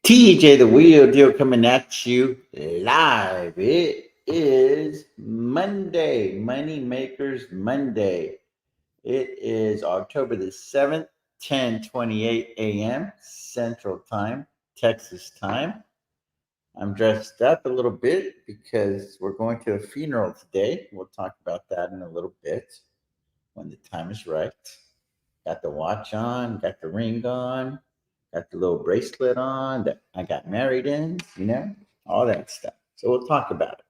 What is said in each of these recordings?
TJ the Wheel Deal coming at you live. It is Monday, Money Makers Monday. It is October the 7th, 10:28 a.m. Central Time, Texas time. I'm dressed up a little bit because we're going to a funeral today. We'll talk about that in a little bit when the time is right. Got the watch on, got the ring on, got the little bracelet on that I got married in, all that stuff. So we'll talk about it.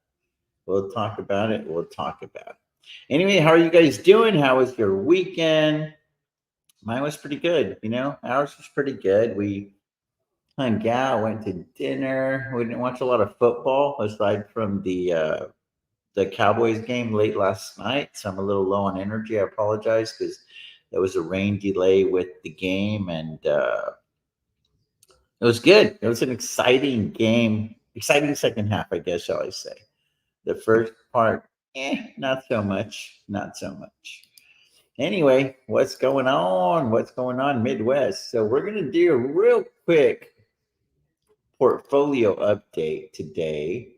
We'll talk about it. We'll talk about it. Anyway, how are you guys doing? How was your weekend? Mine was pretty good, ours was pretty good. We hung out, went to dinner. We didn't watch a lot of football aside from the Cowboys game late last night. So I'm a little low on energy. I apologize because there was a rain delay with the game, and it was good. It was an exciting game, exciting second half, I guess, shall I say. The first part, not so much, not so much. Anyway, what's going on? What's going on Midwest? So we're going to do a real quick portfolio update today,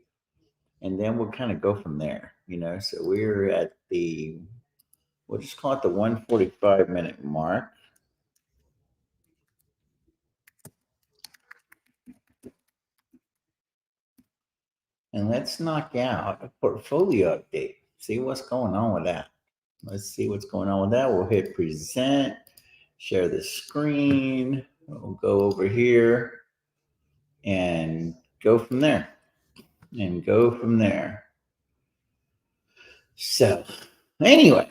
and then we'll kind of go from there, So we're at we'll just call it the 145-minute mark. And let's knock out a portfolio update. See what's going on with that. Let's see what's going on with that. We'll hit present, share the screen. We'll go over here and go from there. So, anyway,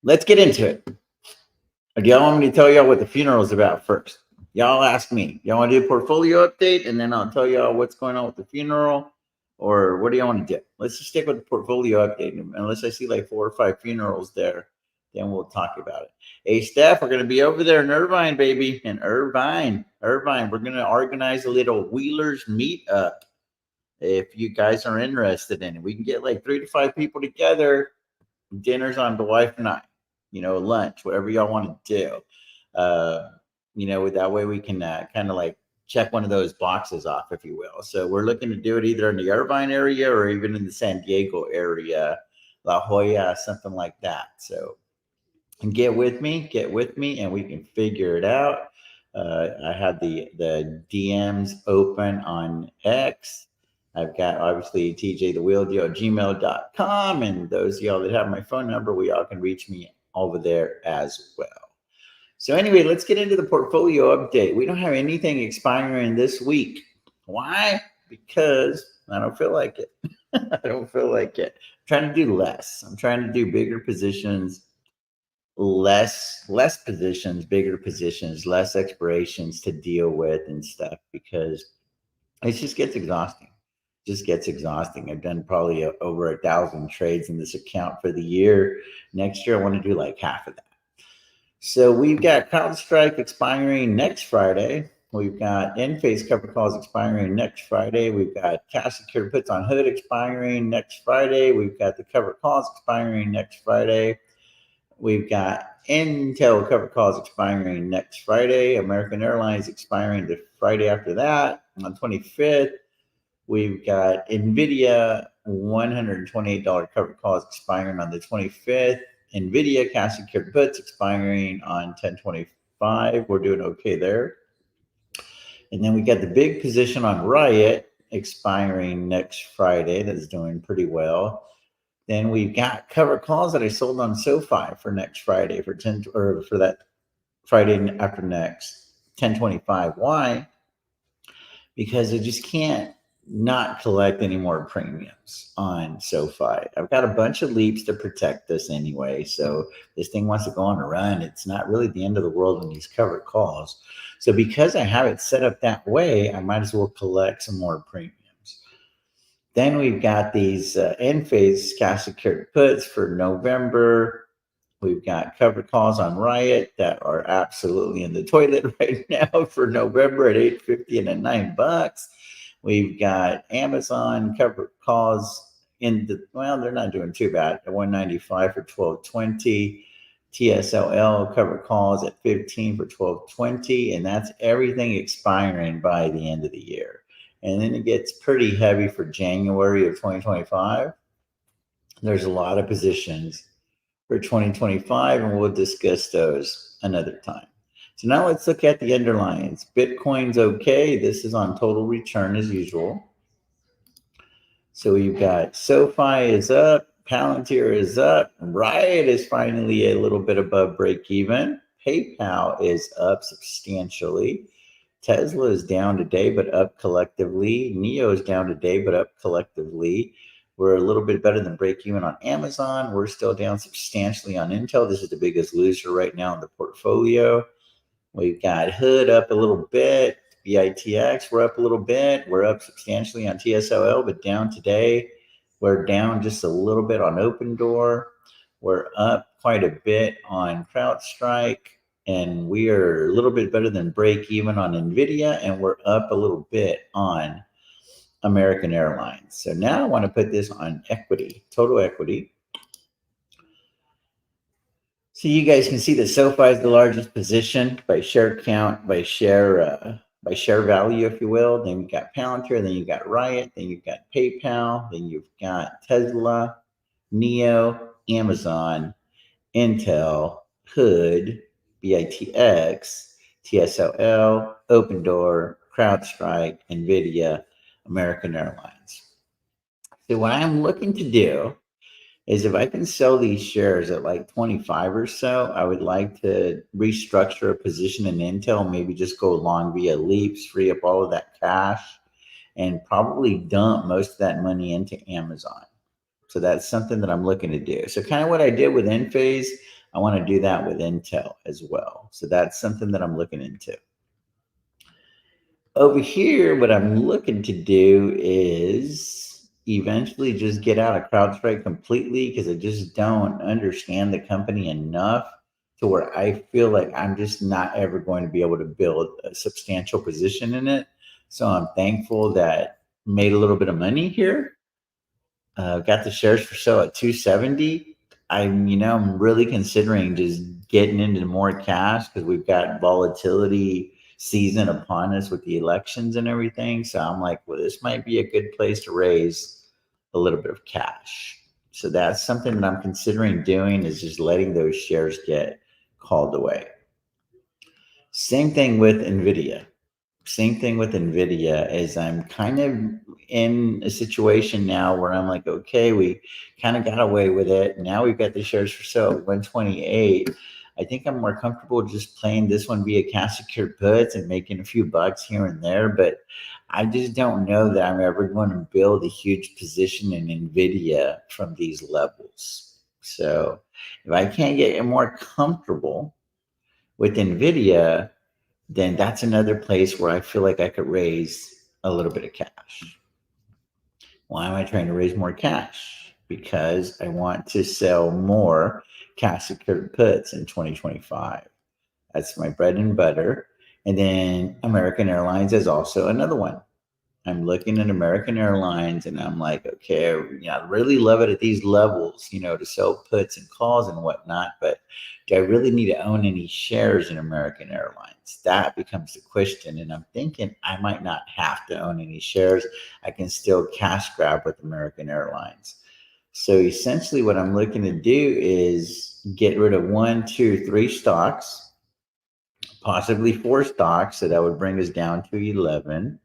let's get into it. Or do y'all want me to tell y'all what the funeral is about first? Y'all ask me. Y'all want to do a portfolio update and then I'll tell y'all what's going on with the funeral? Or what do you want to do? Let's just stick with the portfolio update. Unless I see like 4 or 5 funerals there, then we'll talk about it. Hey, Steph, we're going to be over there in Irvine, baby. In Irvine. We're going to organize a little Wheelers meetup. If you guys are interested in it, we can get like 3 to 5 people together. Dinner's on the wife and I. Lunch, whatever y'all want to do. That way we can kind of like check one of those boxes off, if you will. So we're looking to do it either in the Irvine area or even in the San Diego area, La Jolla, something like that. So get with me, and we can figure it out. I have the DMs open on X. I've got obviously tjthewheeldeal@gmail.com, and those of y'all that have my phone number, we all can reach me over there as well. So anyway, let's get into the portfolio update. We don't have anything expiring this week. Why? Because I don't feel like it. I don't feel like it. I'm trying to do less. I'm trying to do bigger positions, less positions, bigger positions, less expirations to deal with and stuff, because it just gets exhausting. I've done probably over 1,000 trades in this account for the year. Next year, I want to do like half of that. So we've got CrowdStrike expiring next Friday. We've got Enphase cover calls expiring next Friday. We've got cash secured puts on Hood expiring next Friday. We've got the cover calls expiring next Friday. We've got Intel cover calls expiring next Friday. American Airlines expiring the Friday after that on 25th. We've got NVIDIA $128 cover calls expiring on the 25th. NVIDIA cash secured puts expiring on 10/25. We're doing okay there. And then we got the big position on Riot expiring next Friday. That's doing pretty well. Then we've got cover calls that I sold on SoFi for next Friday for that Friday after next, 10/25. Why? Because I just can't not collect any more premiums on SoFi. I've got a bunch of leaps to protect this anyway. So this thing wants to go on a run. It's not really the end of the world in these covered calls. So because I have it set up that way, I might as well collect some more premiums. Then we've got these Enphase cash secured puts for November. We've got covered calls on Riot that are absolutely in the toilet right now for November at $8.50 and at $9. We've got Amazon covered calls they're not doing too bad at $195 for 12/20. TSLL covered calls at 15 for 12.20, and that's everything expiring by the end of the year. And then it gets pretty heavy for January of 2025. There's a lot of positions for 2025, and we'll discuss those another time. So now let's look at the underlyings. Bitcoin's okay. This is on total return as usual. So we've got SoFi is up, Palantir is up, Riot is finally a little bit above break even. PayPal is up substantially. Tesla is down today, but up collectively. NEO is down today, but up collectively. We're a little bit better than break even on Amazon. We're still down substantially on Intel. This is the biggest loser right now in the portfolio. We've got Hood up a little bit. BITX, we're up a little bit. We're up substantially on TSLL, but down today. We're down just a little bit on Opendoor. We're up quite a bit on CrowdStrike. And we are a little bit better than break even on NVIDIA. And we're up a little bit on American Airlines. So now I want to put this on equity, total equity. So you guys can see that SoFi is the largest position by share count, by share value, if you will. Then you've got Palantir, then you've got Riot, then you've got PayPal, then you've got Tesla, NEO, Amazon, Intel, Hood, BITX, TSLL, Opendoor, CrowdStrike, NVIDIA, American Airlines. So what I'm looking to do is if I can sell these shares at like 25 or so, I would like to restructure a position in Intel, maybe just go long via Leaps, free up all of that cash, and probably dump most of that money into Amazon. So that's something that I'm looking to do. So kind of what I did with Enphase, I want to do that with Intel as well. So that's something that I'm looking into. Over here, what I'm looking to do is eventually just get out of CrowdStrike completely because I just don't understand the company enough to where I feel like I'm just not ever going to be able to build a substantial position in it. So I'm thankful that I made a little bit of money here. Got the shares for sale at 270. I'm really considering just getting into more cash because we've got volatility season upon us with the elections and everything. So I'm like, well, this might be a good place to raise a little bit of cash. So that's something that I'm considering doing, is just letting those shares get called away. Same thing with NVIDIA. Is I'm kind of in a situation now where I'm like, okay, we kind of got away with it. Now we've got the shares for sale at 128. I think I'm more comfortable just playing this one via cash secured puts and making a few bucks here and there. But I just don't know that I'm ever going to build a huge position in NVIDIA from these levels. So if I can't get more comfortable with NVIDIA, then that's another place where I feel like I could raise a little bit of cash. Why am I trying to raise more cash? Because I want to sell more cash secured puts in 2025. That's my bread and butter. And then American Airlines is also another one. I'm looking at American Airlines and I'm like, okay, I really love it at these levels, to sell puts and calls and whatnot. But do I really need to own any shares in American Airlines? That becomes the question. And I'm thinking I might not have to own any shares. I can still cash grab with American Airlines. So essentially what I'm looking to do is get rid of 1, 2, 3 stocks, possibly 4 stocks. So that would bring us down to 11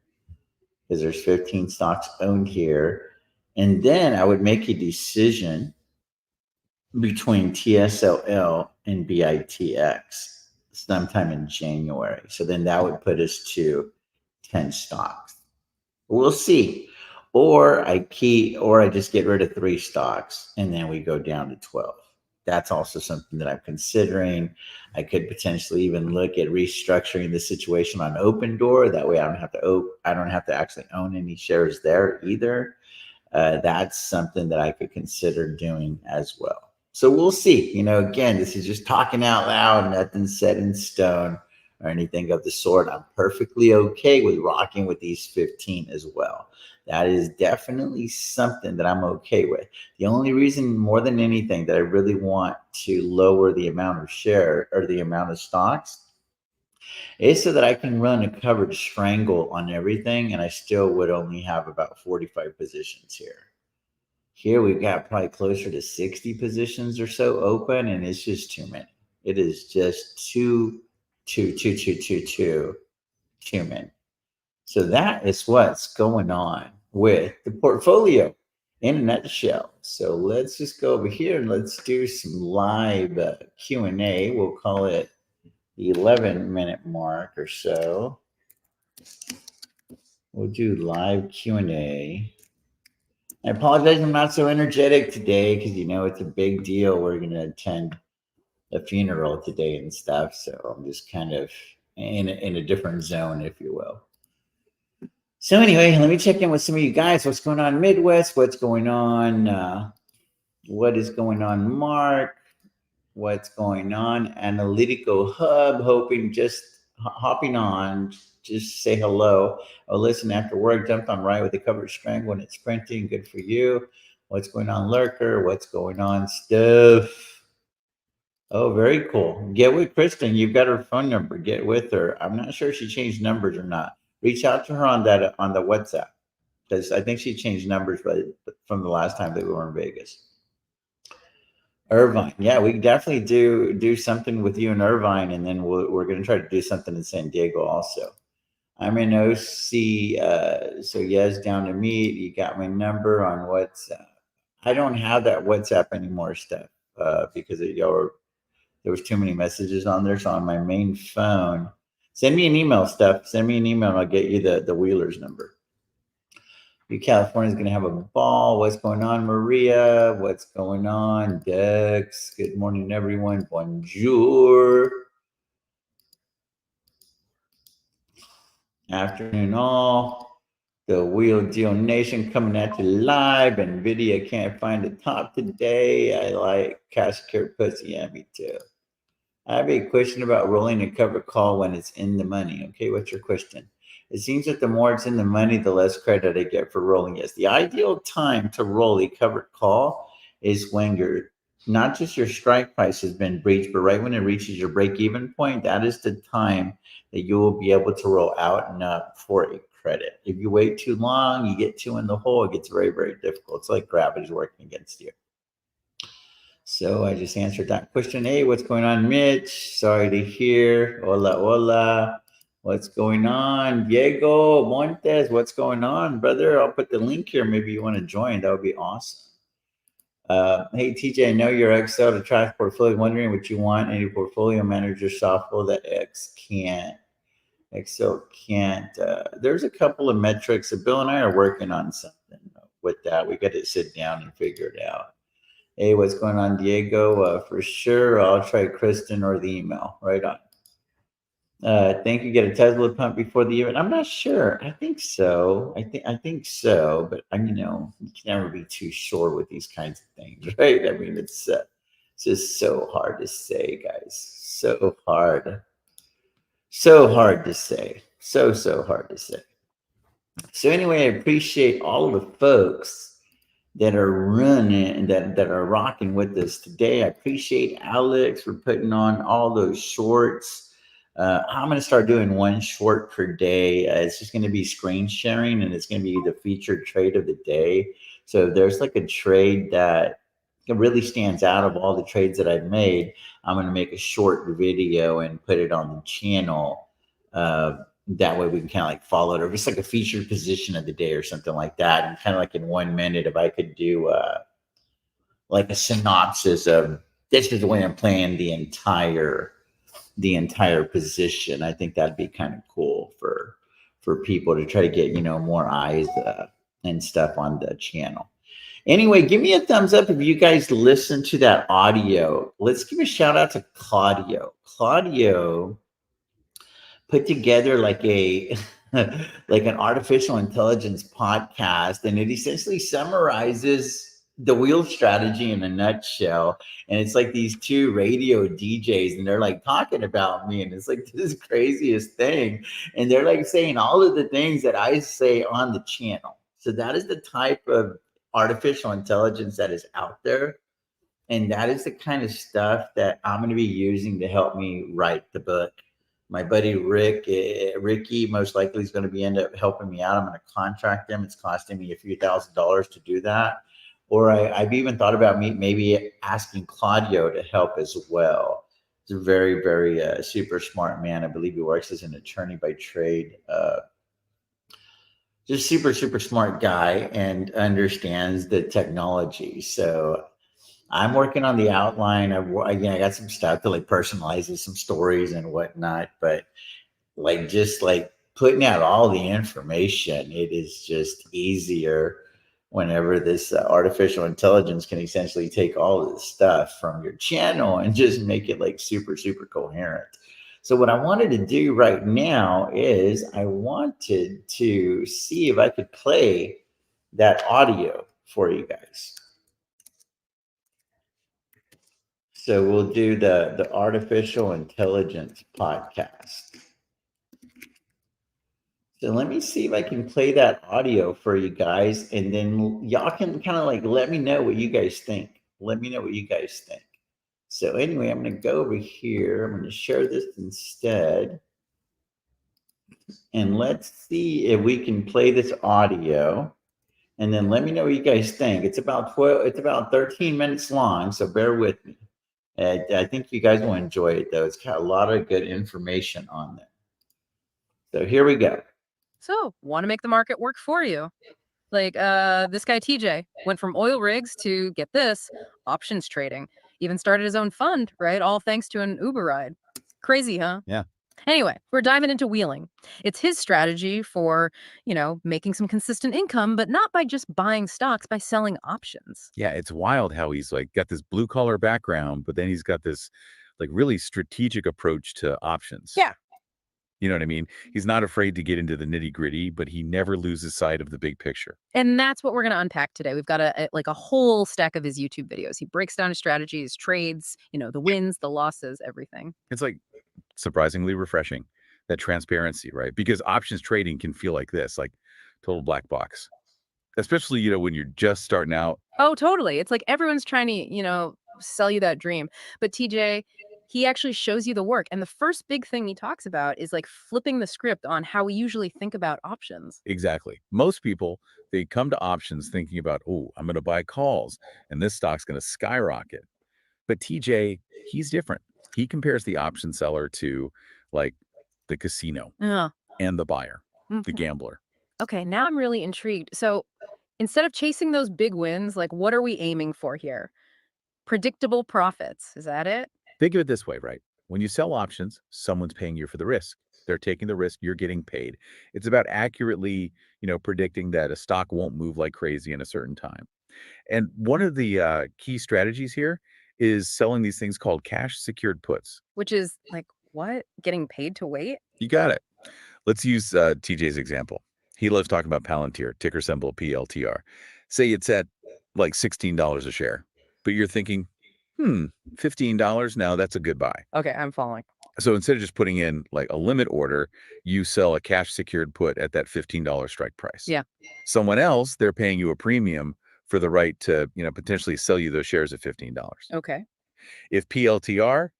because there's 15 stocks owned here. And then I would make a decision between TSLL and BITX sometime in January. So then that would put us to 10 stocks. We'll see. Or I just get rid of 3 stocks and then we go down to 12. That's also something that I'm considering. I could potentially even look at restructuring the situation on Opendoor. That way I don't have to actually own any shares there either. That's something that I could consider doing as well. So we'll see. Again, this is just talking out loud, nothing set in stone or anything of the sort. I'm perfectly okay with rocking with these 15 as well. That is definitely something that I'm okay with. The only reason, more than anything, that I really want to lower the amount of share or the amount of stocks is so that I can run a covered strangle on everything, and I still would only have about 45 positions here. Here we've got probably closer to 60 positions or so open, and it's just too many. It is just too many. So that is what's going on with the portfolio in a nutshell. So let's just go over here and let's do some live Q&A. We'll call it the 11-minute mark or so. We'll do live Q&A. I apologize, I'm not so energetic today because, you know, it's a big deal. We're going to attend a funeral today and stuff. So I'm just kind of in a different zone, if you will. So anyway, let me check in with some of you guys. What's going on Midwest? What's going on? What is going on, Mark? What's going on? Analytical Hub, hopping on, just say hello. Oh, listen, after work, jumped on right with the covered string when it's sprinting. Good for you. What's going on, Lurker? What's going on, Steph? Oh, very cool. Get with Kristen. You've got her phone number. Get with her. I'm not sure if she changed numbers or not. Reach out to her on the WhatsApp, because I think she changed numbers from the last time that we were in Vegas. Irvine, yeah, we definitely do something with you in Irvine, and then we're going to try to do something in San Diego also. I'm in OC, so yes, down to meet. You got my number on WhatsApp. I don't have that WhatsApp anymore, Steph, because there was too many messages on there. So on my main phone, send me an email, Steph. Send me an email, and I'll get you the Wheelers number. California's going to have a ball. What's going on, Maria? What's going on, Dex? Good morning, everyone. Bonjour. Afternoon, all. The Wheel Deal Nation coming at you live. NVIDIA can't find the top today. I like Cascade Pussy. Yeah, me too. I have a question about rolling a covered call when it's in the money. Okay, what's your question? It seems that the more it's in the money, the less credit I get for rolling. Yes, the ideal time to roll a covered call is when not just your strike price has been breached, but right when it reaches your break-even point, that is the time that you will be able to roll out and up for a credit. If you wait too long, you get too in the hole, it gets very, very difficult. It's like gravity's working against you. So I just answered that question. Hey, what's going on, Mitch? Sorry to hear. Hola, hola. What's going on? Diego Montes, what's going on, brother? I'll put the link here. Maybe you want to join. That would be awesome. Hey, TJ, I know your Excel to track portfolio. Wondering what you want. Any portfolio manager software that Excel can't. There's a couple of metrics. Bill and I are working on something with that. We got to sit down and figure it out. Hey, what's going on, Diego? For sure, I'll try Kristen or the email. Right on. Think you get a Tesla pump before the event? I'm not sure. I think so. I think so. But you know, you can never be too sure with these kinds of things, right? I mean, it's just so hard to say, guys. So hard to say. So hard to say. So anyway, I appreciate all of the folks that are running, that are rocking with us today. I appreciate Alex for putting on all those shorts. I'm going to start doing one short per day. It's just going to be screen sharing, and it's going to be the featured trade of the day. So if there's like a trade that really stands out of all the trades that I've made, I'm going to make a short video and put it on the channel. That way we can kind of like follow it, or just like a featured position of the day or something like that. And kind of like in 1 minute, if I could do like a synopsis of this is the way I'm playing the entire position. I think that'd be kind of cool for people to try to get, you know, more eyes and stuff on the channel. Anyway, give me a thumbs up if you guys listen to that audio. Let's give a shout out to Claudio. Claudio put together like a like an artificial intelligence podcast, and it essentially summarizes the wheel strategy in a nutshell. And it's like these two radio DJs, and they're like talking about me, and it's like this craziest thing. And they're like saying all of the things that I say on the channel. So that is the type of artificial intelligence that is out there. And that is the kind of stuff that I'm going to be using to help me write the book. My buddy Ricky, most likely is going to be end up helping me out. I'm going to contract him. It's costing me a few $1,000s to do that. Or I've even thought about maybe asking Claudio to help as well. He's a very, very super smart man. I believe he works as an attorney by trade. Just super, super smart guy and understands the technology. So I'm working on the outline of, again, I got some stuff to like personalize some stories and whatnot, but like just like putting out all the information, it is just easier whenever this artificial intelligence can essentially take all of the stuff from your channel and just make it like super, super coherent. So what I wanted to do right now is I wanted to see if I could play that audio for you guys. So we'll do the artificial intelligence podcast. So let me see if I can play that audio for you guys, and then y'all can kind of like let me know what you guys think. Let me know what you guys think. So anyway, I'm going to go over here. I'm going to share this instead. And let's see if we can play this audio. And then let me know what you guys think. It's about 13 minutes long, so bear with me. I think you guys will enjoy it, though. It's got a lot of good information on there. So here we go. So, want to make the market work for you? Like this guy TJ went from oil rigs to, get this, options trading. Even started his own fund, right? All thanks to an Uber ride. Crazy, huh? Yeah. Anyway, we're diving into Wheeling. It's his strategy for, making some consistent income, but not by just buying stocks, by selling options. Yeah, it's wild how he's like got this blue collar background, but then he's got this like really strategic approach to options. Yeah. You know what I mean? He's not afraid to get into the nitty gritty, but he never loses sight of the big picture. And that's what we're going to unpack today. We've got a whole stack of his YouTube videos. He breaks down his strategies, trades, the wins, the losses, everything. It's like surprisingly refreshing, that transparency, right? Because options trading can feel like this, like total black box, especially, when you're just starting out. Oh, totally. It's like everyone's trying to, sell you that dream. But TJ, he actually shows you the work. And the first big thing he talks about is like flipping the script on how we usually think about options. Exactly. Most people, they come to options thinking about, oh, I'm going to buy calls and this stock's going to skyrocket. But TJ, he's different. He compares the option seller to like the casino Yeah. and the buyer, the Mhm. gambler. Okay, now I'm really intrigued. So instead of chasing those big wins, like what are we aiming for here? Predictable profits. Is that it? Think of it this way, right? When you sell options, someone's paying you for the risk. They're taking the risk, you're getting paid. It's about accurately, predicting that a stock won't move like crazy in a certain time. And one of the key strategies here is selling these things called cash secured puts. Which is like what? Getting paid to wait? You got it. Let's use TJ's example. He loves talking about Palantir, ticker symbol PLTR. Say it's at like $16 a share, but you're thinking, $15 now, that's a good buy. Okay, I'm following. So instead of just putting in like a limit order, you sell a cash secured put at that $15 strike price. Yeah. Someone else, they're paying you a premium for the right to, potentially sell you those shares at $15. Okay. If PLTR,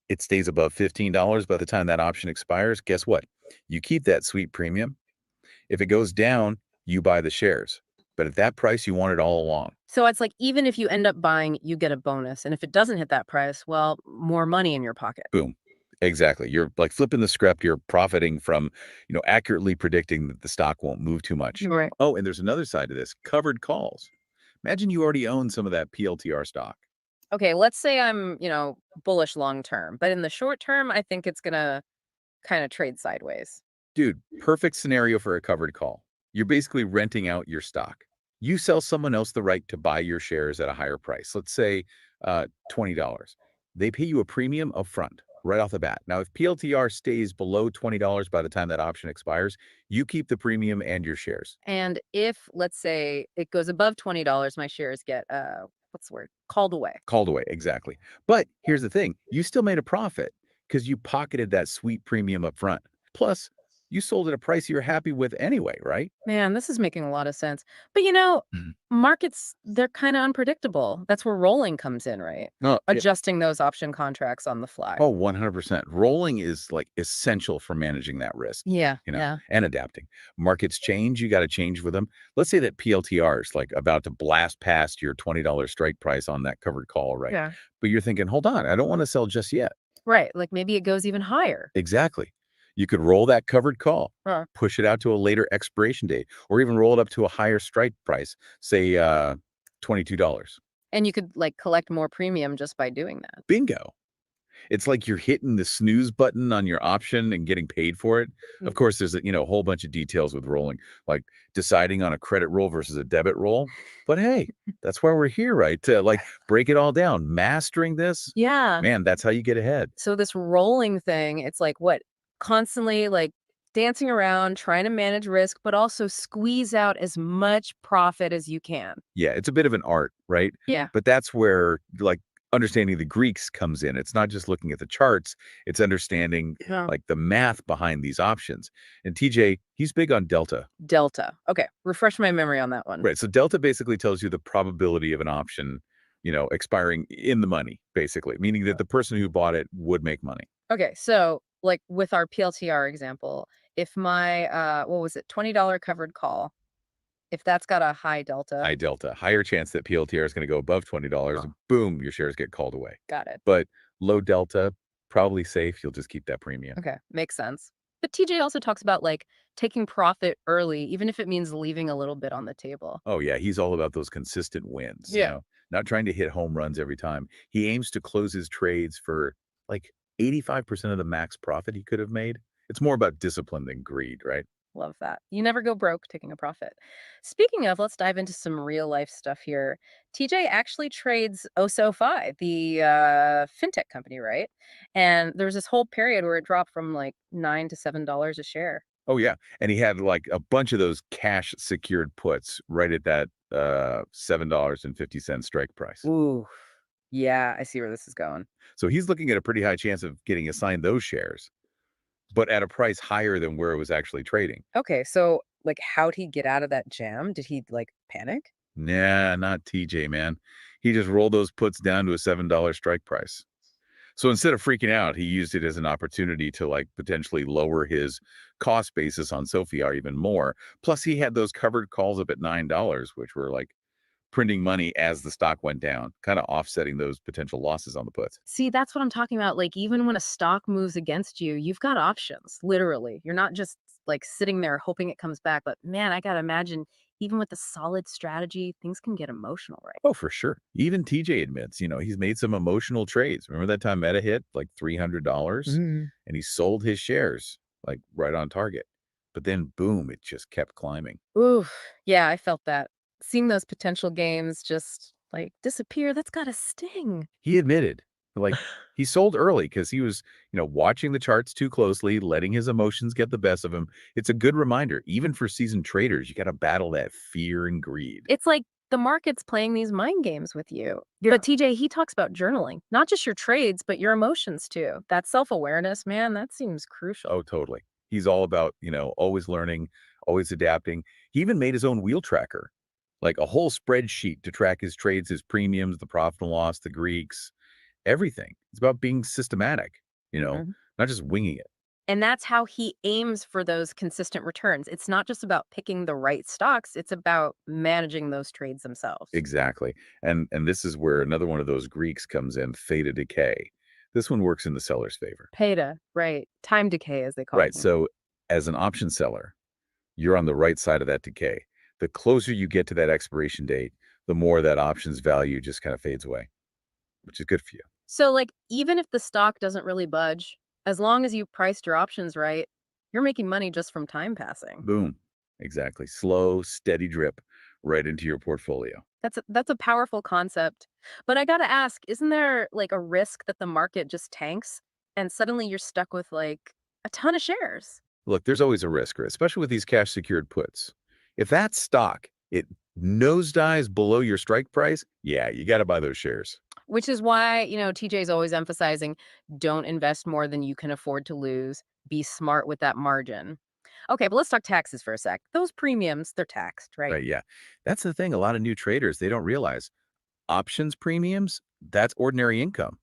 it stays above $15 by the time that option expires, guess what? You keep that sweet premium. If it goes down, you buy the shares. But at that price, you want it all along. So it's like even if you end up buying, you get a bonus. And if it doesn't hit that price, well, more money in your pocket. Boom. Exactly. You're like flipping the script. You're profiting from, accurately predicting that the stock won't move too much. Right. Oh, and there's another side to this, covered calls. Imagine you already own some of that PLTR stock. Okay, let's say I'm, bullish long term, but in the short term, I think it's gonna kind of trade sideways. Dude, perfect scenario for a covered call. You're basically renting out your stock. You sell someone else the right to buy your shares at a higher price. Let's say $20. They pay you a premium upfront. right off the bat. Now, if PLTR stays below $20 by the time that option expires, you keep the premium and your shares. And if, let's say, it goes above $20, my shares get, what's the word? Called away. Called away, exactly. But here's the thing, you still made a profit because you pocketed that sweet premium up front. Plus, you sold at a price you're happy with anyway, right? Man, this is making a lot of sense. But Mhm. markets, they're kind of unpredictable. That's where rolling comes in, right? No, Adjusting those option contracts on the fly. oh, 100%. Rolling is like essential for managing that risk, Yeah, you know, yeah. and adapting. Markets change, you got to change with them. Let's say that PLTR is like about to blast past your $20 strike price on that covered call, right? Yeah. But you're thinking, hold on, I don't want to sell just yet. Right. Like maybe it goes even higher. Exactly. You could roll that covered call, Huh. push it out to a later expiration date, or even roll it up to a higher strike price, say $22. And you could like collect more premium just by doing that. Bingo. It's like you're hitting the snooze button on your option and getting paid for it. Of course, there's a whole bunch of details with rolling, like deciding on a credit roll versus a debit roll. But hey, that's why we're here, right? To like break it all down. Mastering this, Yeah. man, that's how you get ahead. So this rolling thing, it's like what? Constantly like dancing around, trying to manage risk, but also squeeze out as much profit as you can. Yeah, it's a bit of an art, right? Yeah. But that's where like understanding the Greeks comes in. It's not just looking at the charts, it's understanding Yeah. like the math behind these options. And TJ, he's big on delta. Delta. Okay. Refresh my memory on that one. Right. So delta basically tells you the probability of an option, expiring in the money, basically, meaning that the person who bought it would make money. Okay. So like with our PLTR example, if my what was it, $20 covered call, if that's got a high delta, High delta, higher chance that PLTR is going to go above $20. Oh. Boom, your shares get called away. got it. But low delta, probably safe. You'll just keep that premium. Okay, makes sense. But TJ also talks about like taking profit early, even if it means leaving a little bit on the table. Oh, yeah. He's all about those consistent wins, Yeah. not trying to hit home runs every time. He aims to close his trades for like 85% of the max profit he could have made. It's more about discipline than greed, right? Love that. You never go broke taking a profit. Speaking of, let's dive into some real life stuff here. TJ actually trades OSOFI, the fintech company, right? And there was this whole period where it dropped from like $9 to $7 a share. Oh, yeah. And he had like a bunch of those cash secured puts right at that $7.50 strike price. Ooh, yeah, I see where this is going. So he's looking at a pretty high chance of getting assigned those shares, but at a price higher than where it was actually trading. Okay, so like, how'd he get out of that jam? Did he like panic? Nah, not TJ, man. He just rolled those puts down to a $7 strike price. So instead of freaking out, he used it as an opportunity to like potentially lower his cost basis on Sophia even more. Plus, he had those covered calls up at $9, which were like printing money as the stock went down, kind of offsetting those potential losses on the puts. See, that's what I'm talking about. Like, even when a stock moves against you, you've got options, literally. You're not just like sitting there hoping it comes back. But man, I gotta imagine, even with a solid strategy, things can get emotional, right? Oh, for sure. Even TJ admits, he's made some emotional trades. Remember that time Meta hit like $300 and he sold his shares like right on target. But then boom, it just kept climbing. Ooh, yeah, I felt that. Seeing those potential gains just like disappear, that's gotta sting. He admitted, like, he sold early because he was, watching the charts too closely, letting his emotions get the best of him. It's a good reminder, even for seasoned traders, you got to battle that fear and greed. It's like the market's playing these mind games with you. But TJ, he talks about journaling, not just your trades, but your emotions too. That self awareness, man, that seems crucial. Oh, totally. He's all about, always learning, always adapting. He even made his own wheel tracker, like a whole spreadsheet to track his trades, his premiums, the profit and loss, the Greeks, everything. It's about being systematic, Mhm. not just winging it. And that's how he aims for those consistent returns. It's not just about picking the right stocks, it's about managing those trades themselves. Exactly. And this is where another one of those Greeks comes in, theta decay. This one works in the seller's favor. Peta, right. Time decay, as they call Right. it. So as an option seller, you're on the right side of that decay. The closer you get to that expiration date, the more that option's value just kind of fades away, which is good for you. So, like, even if the stock doesn't really budge, as long as you priced your options right, you're making money just from time passing. Boom. Exactly. Slow, steady drip right into your portfolio. That's a powerful concept. But I gotta ask, isn't there like a risk that the market just tanks And suddenly you're stuck with like a ton of shares. Look, there's always a risk, right? Especially with these cash secured puts. If that stock, it nosedives below your strike price, yeah, you got to buy those shares. Which is why, TJ is always emphasizing don't invest more than you can afford to lose. Be smart with that margin. Okay, but let's talk taxes for a sec. Those premiums, they're taxed, right? Right. Yeah. That's the thing. A lot of new traders, they don't realize options premiums, that's ordinary income.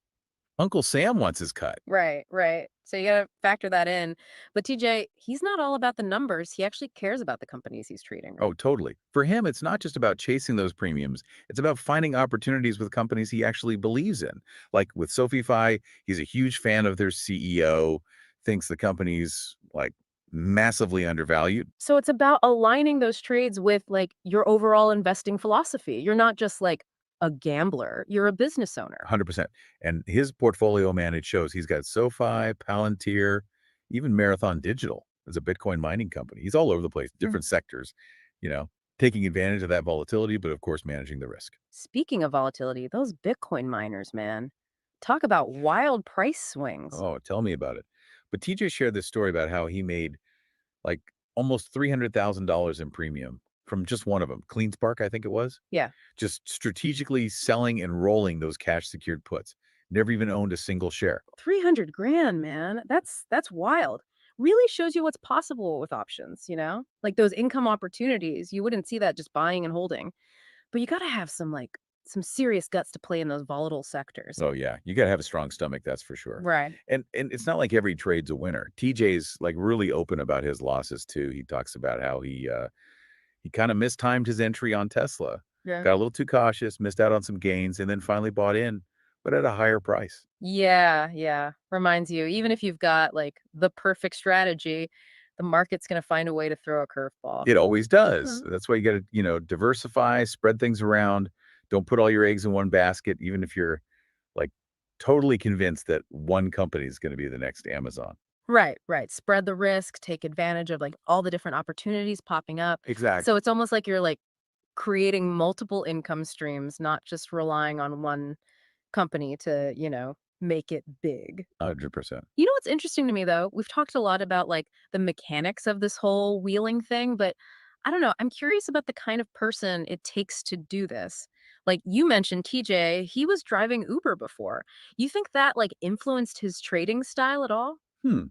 Uncle Sam wants his cut. Right, right. So you got to factor that in. But TJ, he's not all about the numbers. He actually cares about the companies he's treating, Oh, right? totally. For him, it's not just about chasing those premiums. It's about finding opportunities with companies he actually believes in. Like with SoFiFi, he's a huge fan of their CEO, thinks the company's like massively undervalued. So it's about aligning those trades with like your overall investing philosophy. You're not just like a gambler, you're a business owner. 100%. And his portfolio, man, it shows he's got SoFi, Palantir, even Marathon Digital as a Bitcoin mining company. He's all over the place, Mm. different sectors, you know, taking advantage of that volatility, but of course, managing the risk. Speaking of volatility, those Bitcoin miners, man, talk about wild price swings. Oh, tell me about it. But TJ shared this story about how he made like almost $300,000 in premium from just one of them, CleanSpark, I think it was, Yeah. just strategically selling and rolling those cash secured puts. Never even owned a single share. 300 grand, man. That's wild. Really shows you what's possible with options, Like those income opportunities. You wouldn't see that just buying and holding. But you got to have some serious guts to play in those volatile sectors. Oh yeah, you gotta have a strong stomach, that's for sure. Right. And it's not like every trade's a winner. TJ's like really open about his losses too. He talks about how he kind of mistimed his entry on Tesla, Yeah. got a little too cautious, missed out on some gains, and then finally bought in, but at a higher price. Yeah, yeah. Reminds you, even if you've got like the perfect strategy, the market's going to find a way to throw a curveball. It always does. Mhm. That's why you gotta, diversify, spread things around. Don't put all your eggs in one basket, even if you're like totally convinced that one company is gonna be the next Amazon. Right, right. Spread the risk, take advantage of like all the different opportunities popping up. Exactly. So it's almost like you're like creating multiple income streams, not just relying on one company to, make it big. 100%. You know what's interesting to me though? We've talked a lot about like the mechanics of this whole wheeling thing, but I don't know. I'm curious about the kind of person it takes to do this. Like you mentioned TJ, he was driving Uber before. You think that like influenced his trading style at all? Hmm,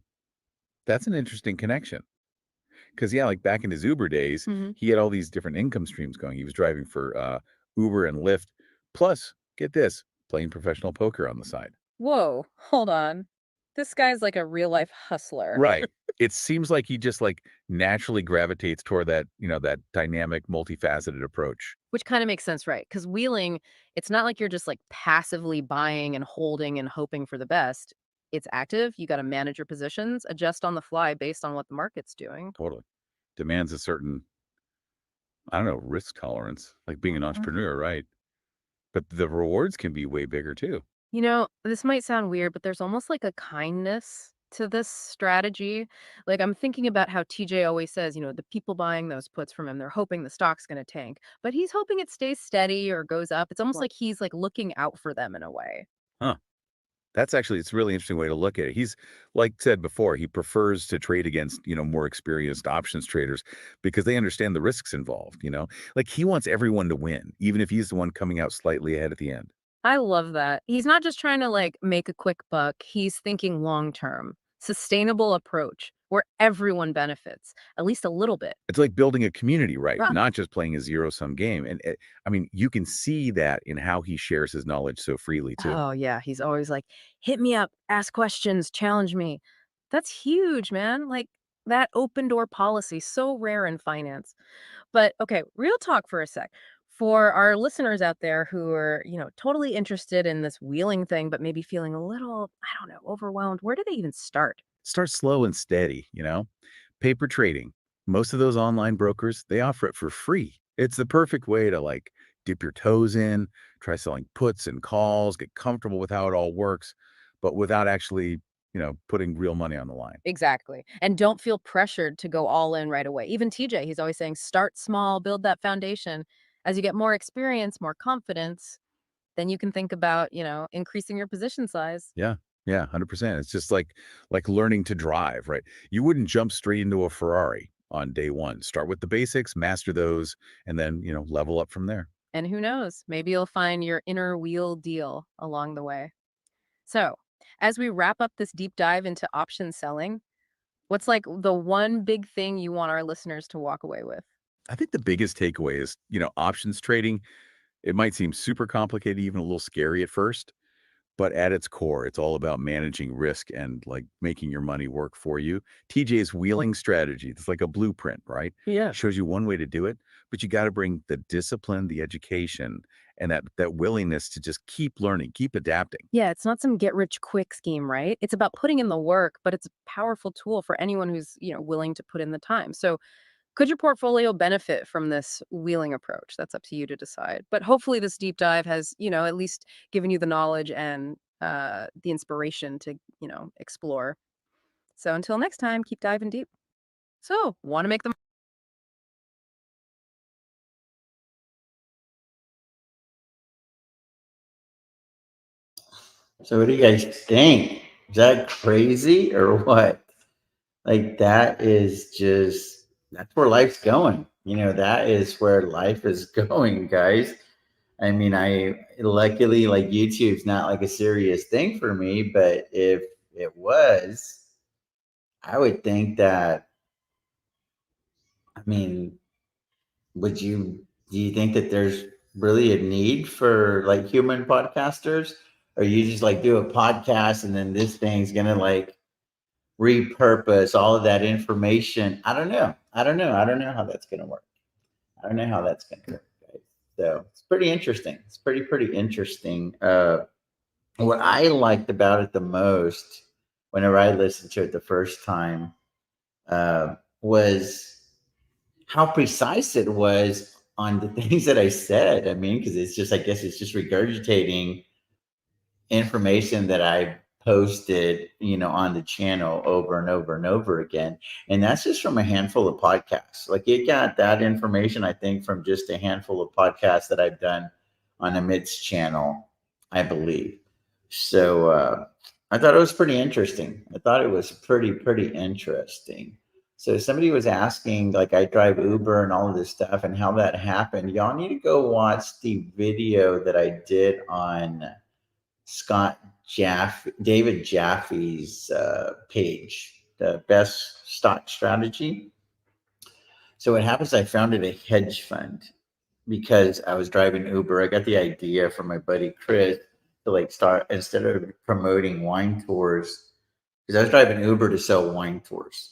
that's an interesting connection. Because yeah, like back in his Uber days, Hmm. he had all these different income streams going. He was driving for, Uber and Lyft, plus, get this, playing professional poker on the side. Whoa, hold on. This guy's like a real life hustler. Right. It seems like he just, like, naturally gravitates toward that, that dynamic, multifaceted approach. Which kind of makes sense, right? Because wheeling, it's not like you're just like passively buying and holding and hoping for the best. It's active. You got to manage your positions, adjust on the fly based on what the market's doing. Totally. Demands a certain, I don't know, risk tolerance, like being an Mhm. entrepreneur, right? But the rewards can be way bigger too. This might sound weird, but there's almost like a kindness to this strategy. Like I'm thinking about how TJ always says, the people buying those puts from him, they're hoping the stock's going to tank, but he's hoping it stays steady or goes up. It's almost like he's like looking out for them in a way. Huh. That's actually it's a really interesting way to look at it. He's like said before, he prefers to trade against, more experienced options traders because they understand the risks involved. Like he wants everyone to win, even if he's the one coming out slightly ahead at the end. I love that. He's not just trying to like make a quick buck. He's thinking long term, sustainable approach where everyone benefits at least a little bit. It's like building a community, right? Right. Not just playing a zero-sum game. And I mean, you can see that in how he shares his knowledge so freely too. Oh, yeah. He's always like, hit me up, ask questions, challenge me. That's huge, man. Like that open door policy, so rare in finance. But okay, real talk for a sec. For our listeners out there who are, totally interested in this wheeling thing, but maybe feeling a little, I don't know, overwhelmed, where do they even start? Start slow and steady. Paper trading. Most of those online brokers, they offer it for free. It's the perfect way to like dip your toes in, try selling puts and calls, get comfortable with how it all works, but without actually, putting real money on the line. Exactly. And don't feel pressured to go all in right away. Even TJ, he's always saying start small, build that foundation. As you get more experience, more confidence, then you can think about, increasing your position size. Yeah. Yeah, 100%. It's just like learning to drive, right? You wouldn't jump straight into a Ferrari on day one. Start with the basics, master those, and then, level up from there. And who knows, maybe you'll find your inner wheel deal along the way. So, as we wrap up this deep dive into option selling, what's like the one big thing you want our listeners to walk away with? I think the biggest takeaway is, options trading, it might seem super complicated, even a little scary at first. But at its core, it's all about managing risk and like making your money work for you. TJ's wheeling strategy, it's like a blueprint, right? Yeah. Shows you one way to do it, but you got to bring the discipline, the education, and that willingness to just keep learning, keep adapting. Yeah, it's not some get rich quick scheme, right? It's about putting in the work, but it's a powerful tool for anyone who's, willing to put in the time. So, could your portfolio benefit from this wheeling approach? That's up to you to decide. But hopefully this deep dive has, at least given you the knowledge and the inspiration to, explore. So until next time, keep diving deep. So, want to make the So what do you guys think? Is that crazy or what? Like that's where life's going. That is where life is going, guys. I mean, I luckily like YouTube's not like a serious thing for me, but if it was, I would think that, I mean, do you think that there's really a need for like human podcasters? Or you just like do a podcast and then this thing's gonna like repurpose all of that information? I don't know. I don't know. I don't know how that's gonna work. I don't know how that's gonna work, guys. So it's pretty interesting. It's pretty interesting. What I liked about it the most whenever I listened to it the first time was how precise it was on the things that I said. I mean, because it's just, I guess it's just regurgitating information that I posted, on the channel over and over and over again. And that's just from a handful of podcasts. Like it got that information, I think, from just a handful of podcasts that I've done on Amit's channel, I believe. So I thought it was pretty interesting. I thought it was pretty interesting. So somebody was asking, like, I drive Uber and all of this stuff and how that happened. Y'all need to go watch the video that I did on David Jaffe's page, the best stock strategy. So what happens, I founded a hedge fund because I was driving Uber. I got the idea from my buddy Chris to like start, instead of promoting wine tours, because I was driving Uber to sell wine tours.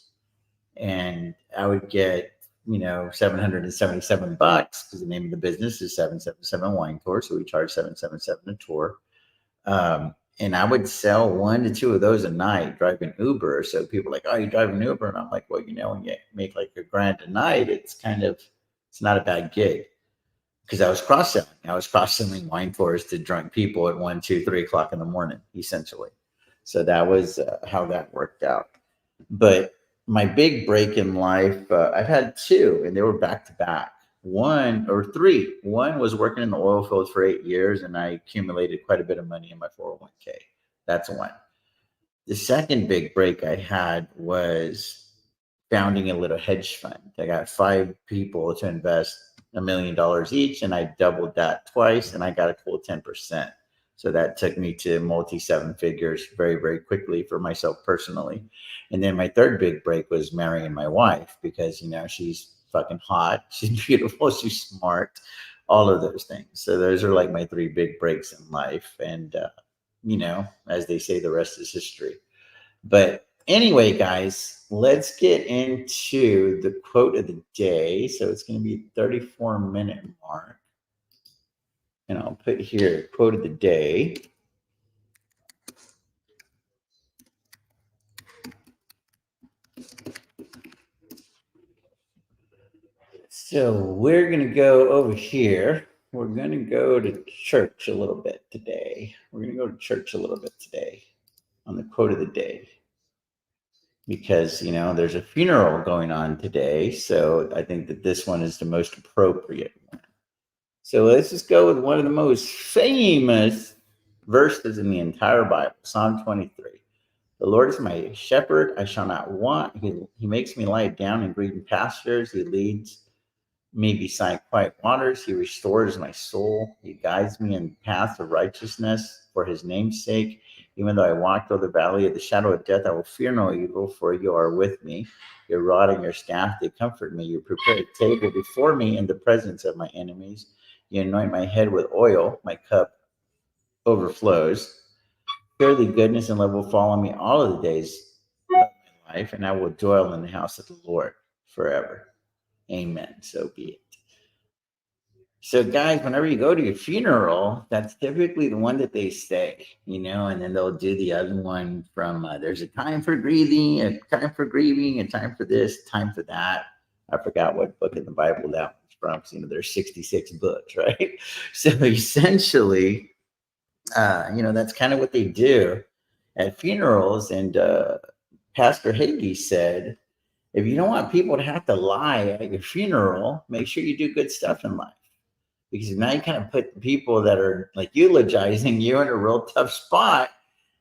And I would get, $777 because the name of the business is 777 Wine Tour. So we charge 777 a tour. And I would sell 1 to 2 of those a night driving Uber. So people are like, oh, you driving Uber? And I'm like, well, when you make like $1,000 a night, it's not a bad gig. Because I was cross-selling. I was cross-selling wine tours to drunk people at 1, 2, 3 o'clock in the morning, essentially. So that was how that worked out. But my big break in life, I've had 2, and they were back to back. 1 or 3. 1 was working in the oil field for 8 years, and I accumulated quite a bit of money in my 401k. That's 1. The second big break I had was founding a little hedge fund. I got 5 people to invest $1 million each, and I doubled that twice, and I got a cool 10%. So that took me to multi 7 figures very, very quickly for myself personally. And then my third big break was marrying my wife because, she's fucking hot. She's beautiful. She's smart, all of those things. So those are like my 3 big breaks in life. And, as they say, the rest is history. But anyway, guys, let's get into the quote of the day. So it's going to be 34-minute mark. And I'll put here quote of the day. So we're going to go over here. We're going to go to church a little bit today. We're going to go to church a little bit today on the quote of the day. Because, there's a funeral going on today. So I think that this one is the most appropriate one. So let's just go with one of the most famous verses in the entire Bible. Psalm 23. The Lord is my shepherd, I shall not want. He makes me lie down in green pastures. He leads me beside quiet waters. He restores my soul. He guides me in paths of righteousness for his name's sake. Even though I walk through the valley of the shadow of death, I will fear no evil, for you are with me. Your rod and your staff, they comfort me. You prepare a table before me in the presence of my enemies. You anoint my head with oil. My cup overflows. Surely goodness and love will follow me all of the days of my life, and I will dwell in the house of the Lord forever. Amen. So be it. So, guys, whenever you go to your funeral, that's typically the one that they say, and then they'll do the other one from there's a time for grieving, a time for grieving, a time for this, time for that. I forgot what book in the Bible that was from. There's 66 books, right? So essentially, that's kind of what they do at funerals. And Pastor Hagee said, if you don't want people to have to lie at your funeral, make sure you do good stuff in life. Because now you kind of put people that are like eulogizing you in a real tough spot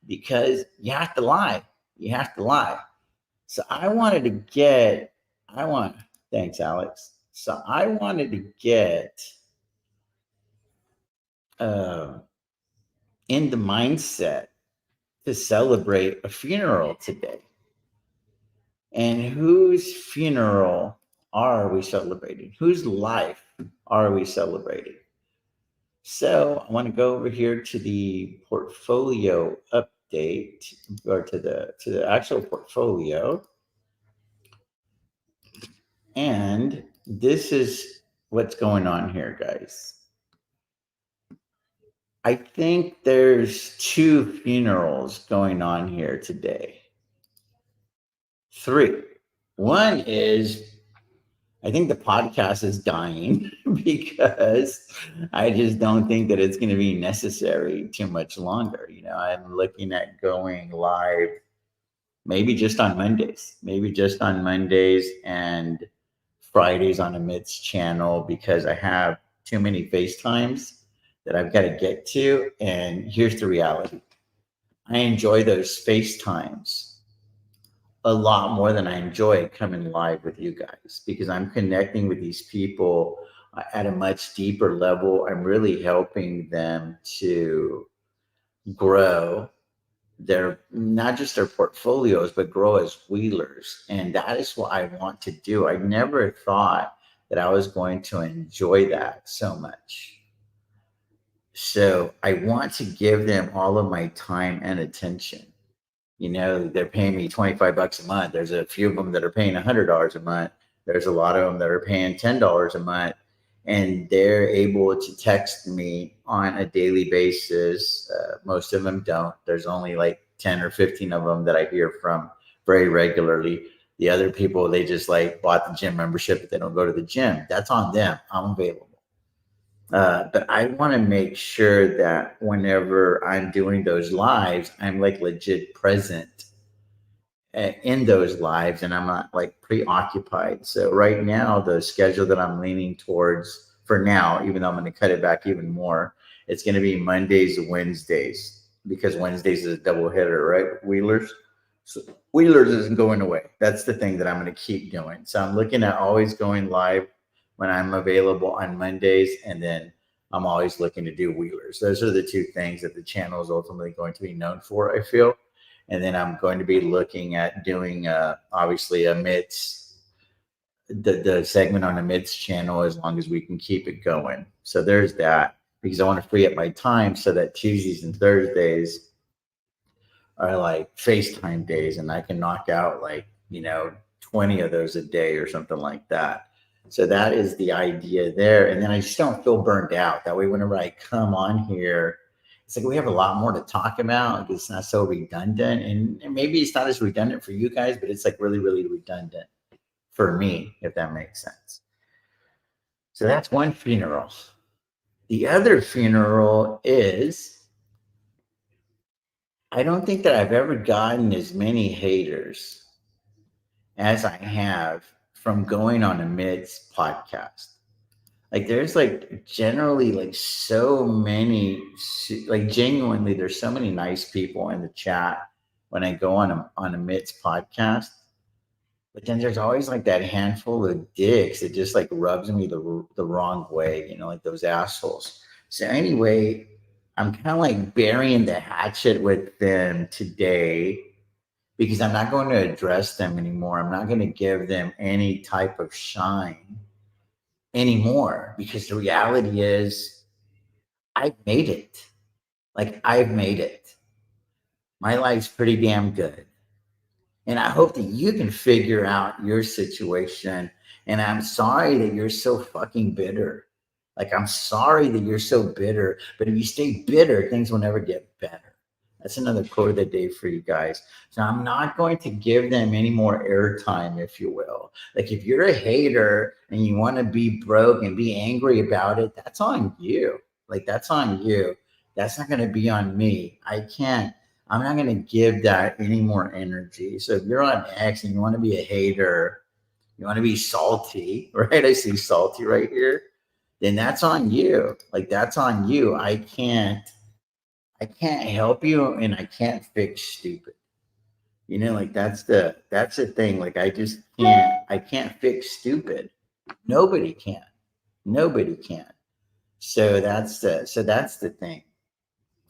because you have to lie. You have to lie. So thanks, Alex. So I wanted to get in the mindset to celebrate a funeral today. And whose funeral are we celebrating? Whose life are we celebrating? So I want to go over here to the portfolio update, or to the actual portfolio. And this is what's going on here, guys. I think there's 2 funerals going on here today. 3. One is, I think the podcast is dying because I just don't think that it's going to be necessary too much longer. I'm looking at going live maybe just on Mondays, and Fridays on a Myths channel, because I have too many FaceTimes that I've got to get to. And here's the reality. I enjoy those FaceTimes a lot more than I enjoy coming live with you guys, because I'm connecting with these people at a much deeper level. I'm really helping them to grow not just their portfolios, but grow as wheelers. And that is what I want to do. I never thought that I was going to enjoy that so much. So I want to give them all of my time and attention. They're paying me $25 a month. There's a few of them that are paying $100 a month. There's a lot of them that are paying $10 a month, and they're able to text me on a daily basis. Most of them don't. There's only like 10 or 15 of them that I hear from very regularly. The other people, they just bought the gym membership, but they don't go to the gym. That's on them. I'm available. But I want to make sure that whenever I'm doing those lives, I'm legit present in those lives, and I'm not preoccupied. So right now, the schedule that I'm leaning towards for now, even though I'm going to cut it back even more, it's going to be Mondays and Wednesdays, because Wednesdays is a double hitter, right? Wheelers. So Wheelers isn't going away. That's the thing that I'm going to keep doing. So I'm looking at always going live when I'm available on Mondays, and then I'm always looking to do Wheelers. Those are the 2 things that the channel is ultimately going to be known for, I feel. And then I'm going to be looking at doing, obviously, a Myths, the segment on the Myths channel, as long as we can keep it going. So there's that, because I want to free up my time so that Tuesdays and Thursdays are FaceTime days, and I can knock out 20 of those a day or something like that. So that is the idea there. And then I just don't feel burned out. That way, whenever I come on here, it's we have a lot more to talk about. It's not so redundant. And maybe it's not as redundant for you guys, but it's really, really redundant for me, if that makes sense. So that's one funeral. The other funeral is, I don't think that I've ever gotten as many haters as I have from going on a Myths podcast. Like there's like generally like so many, like genuinely, there's so many nice people in the chat when I go on a Mitts podcast. But then there's always like that handful of dicks that just like rubs me the wrong way, you know, like those assholes. So anyway, I'm kind of like burying the hatchet with them today because I'm not going to address them anymore. I'm not going to give them any type of shine anymore because the reality is I've made it. Like I've made it. My life's pretty damn good. And I hope that you can figure out your situation. And I'm sorry that you're so fucking bitter. Like, I'm sorry that you're so bitter. But if you stay bitter, things will never get better. That's another quote of the day for you guys. So I'm not going to give them any more airtime, if you will. Like, if you're a hater and you want to be broke and be angry about it, that's on you. Like, that's on you. That's not going to be on me. I'm not going to give that any more energy. So if you're on X and you want to be a hater, you want to be salty, right? I see salty right here. Then that's on you. Like that's on you. I can't help you and I can't fix stupid. You know, like that's the thing. Like I can't fix stupid. Nobody can. Nobody can. So that's the thing.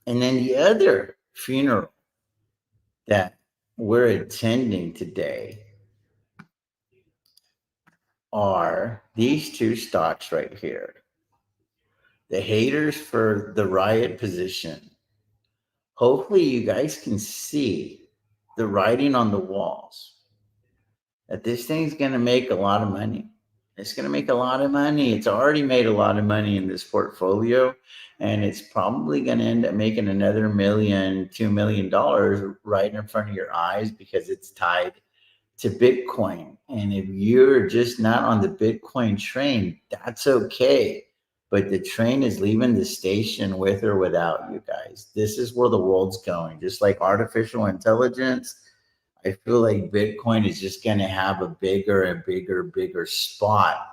And then the other funeral that we're attending today are these two stocks right here. The haters for the riot position. Hopefully you guys can see the writing on the walls that this thing's going to make a lot of money. It's going to make a lot of money. It's already made a lot of money in this portfolio, and it's probably going to end up making another $2 million right in front of your eyes because it's tied to Bitcoin. And if you're just not on the Bitcoin train, that's okay. But the train is leaving the station with or without you guys. This is where the world's going. Just like artificial intelligence, I feel like Bitcoin is just going to have a bigger and bigger spot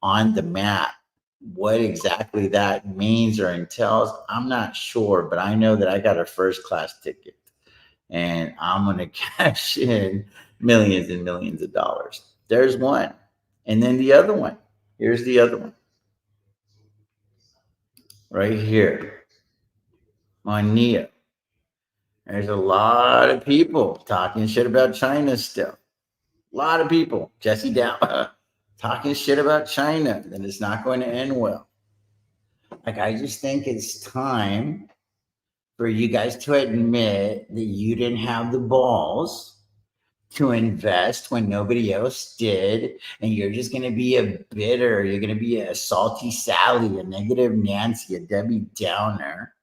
on the map. What exactly that means or entails, I'm not sure, but I know that I got a first class ticket and I'm going to cash in millions and millions of dollars. There's one. And then the other one. Here's the other one. Right here on NEO. There's a lot of people talking shit about China still. A lot of people. Jesse Dow talking shit about China. Then it's not going to end well. Like, I just think it's time for you guys to admit that you didn't have the balls to invest when nobody else did. And you're just going to be a bitter, you're going to be a salty Sally, a negative Nancy, a Debbie Downer,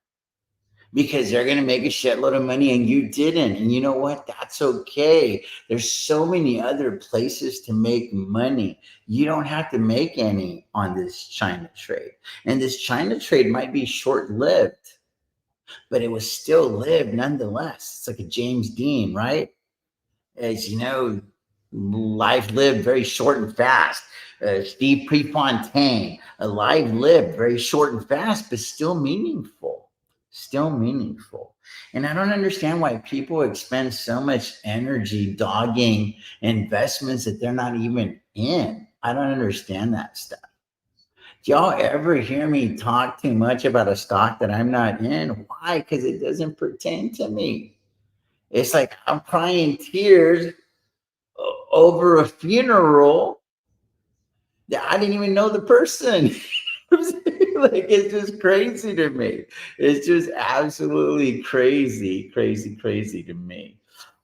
because they're going to make a shitload of money and you didn't. And you know what? That's okay. There's so many other places to make money. You don't have to make any on this China trade. And this China trade might be short-lived, but it was still lived nonetheless. It's like a James Dean, right? As you know, life lived very short and fast. Steve Prefontaine, a life lived very short and fast, but still meaningful. Still meaningful. And I don't understand why people expend so much energy dogging investments that they're not even in. I don't understand that stuff. Do y'all ever hear me talk too much about a stock that I'm not in? Why? Because it doesn't pertain to me. It's like I'm crying tears over a funeral that I didn't even know the person. Like, it's just crazy to me. It's just absolutely crazy to me.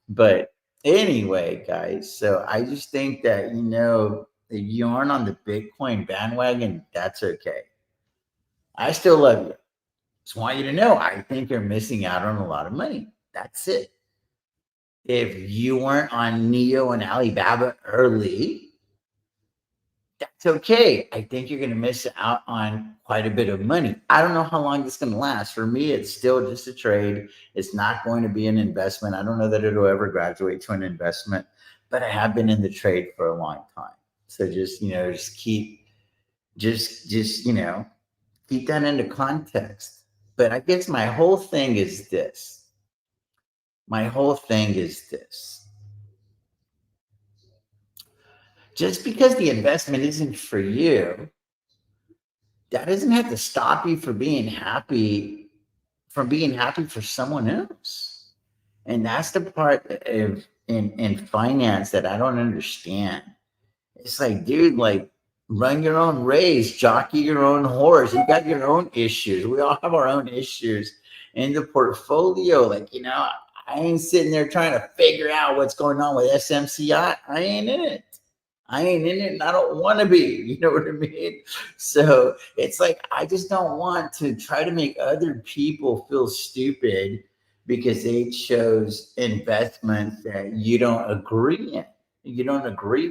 But anyway, guys, so I just think that, you know, if you aren't on the Bitcoin bandwagon, that's okay. I still love you. Just want you to know, I think you're missing out on a lot of money. That's it. If you weren't on NEO and Alibaba early, that's okay. I think you're going to miss out on quite a bit of money. I don't know how long this is going to last. For me, it's still just a trade. It's not going to be an investment. I don't know that it'll ever graduate to an investment, but I have been in the trade for a long time. So just, you know, just keep just keep that into context. But I guess my whole thing is this. Just because the investment isn't for you, that doesn't have to stop you from being happy for someone else. And that's the part of in finance that I don't understand. It's like, dude, like, run your own race, jockey your own horse. You got your own issues. We all have our own issues in the portfolio. Like, I ain't sitting there trying to figure out what's going on with SMCI. I ain't in it. And I don't want to be. You know what I mean? So it's like, I just don't want to try to make other people feel stupid because they chose investments that you don't agree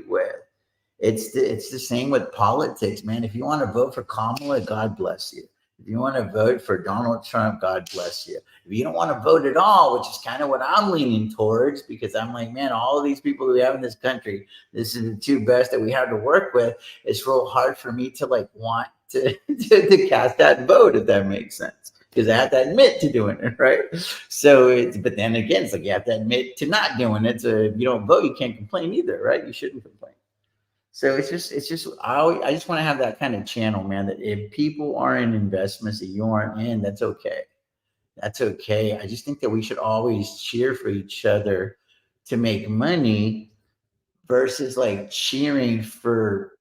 with. It's the same with politics, man. If you want to vote for Kamala, God bless you. If you want to vote for Donald Trump, God bless you. If you don't want to vote at all, which is kind of what I'm leaning towards, because I'm like, man, all of these people that we have in this country, this is the two best that we have to work with. It's real hard for me to like want to cast that vote, if that makes sense. Because I have to admit to doing it, right? So, but then again, it's like you have to admit to not doing it. So if you don't vote, you can't complain either, right? You shouldn't complain. So it's just I just want to have that kind of channel, man, that if people are in investments that you aren't in, that's okay. That's okay. I just think that we should always cheer for each other to make money versus like cheering for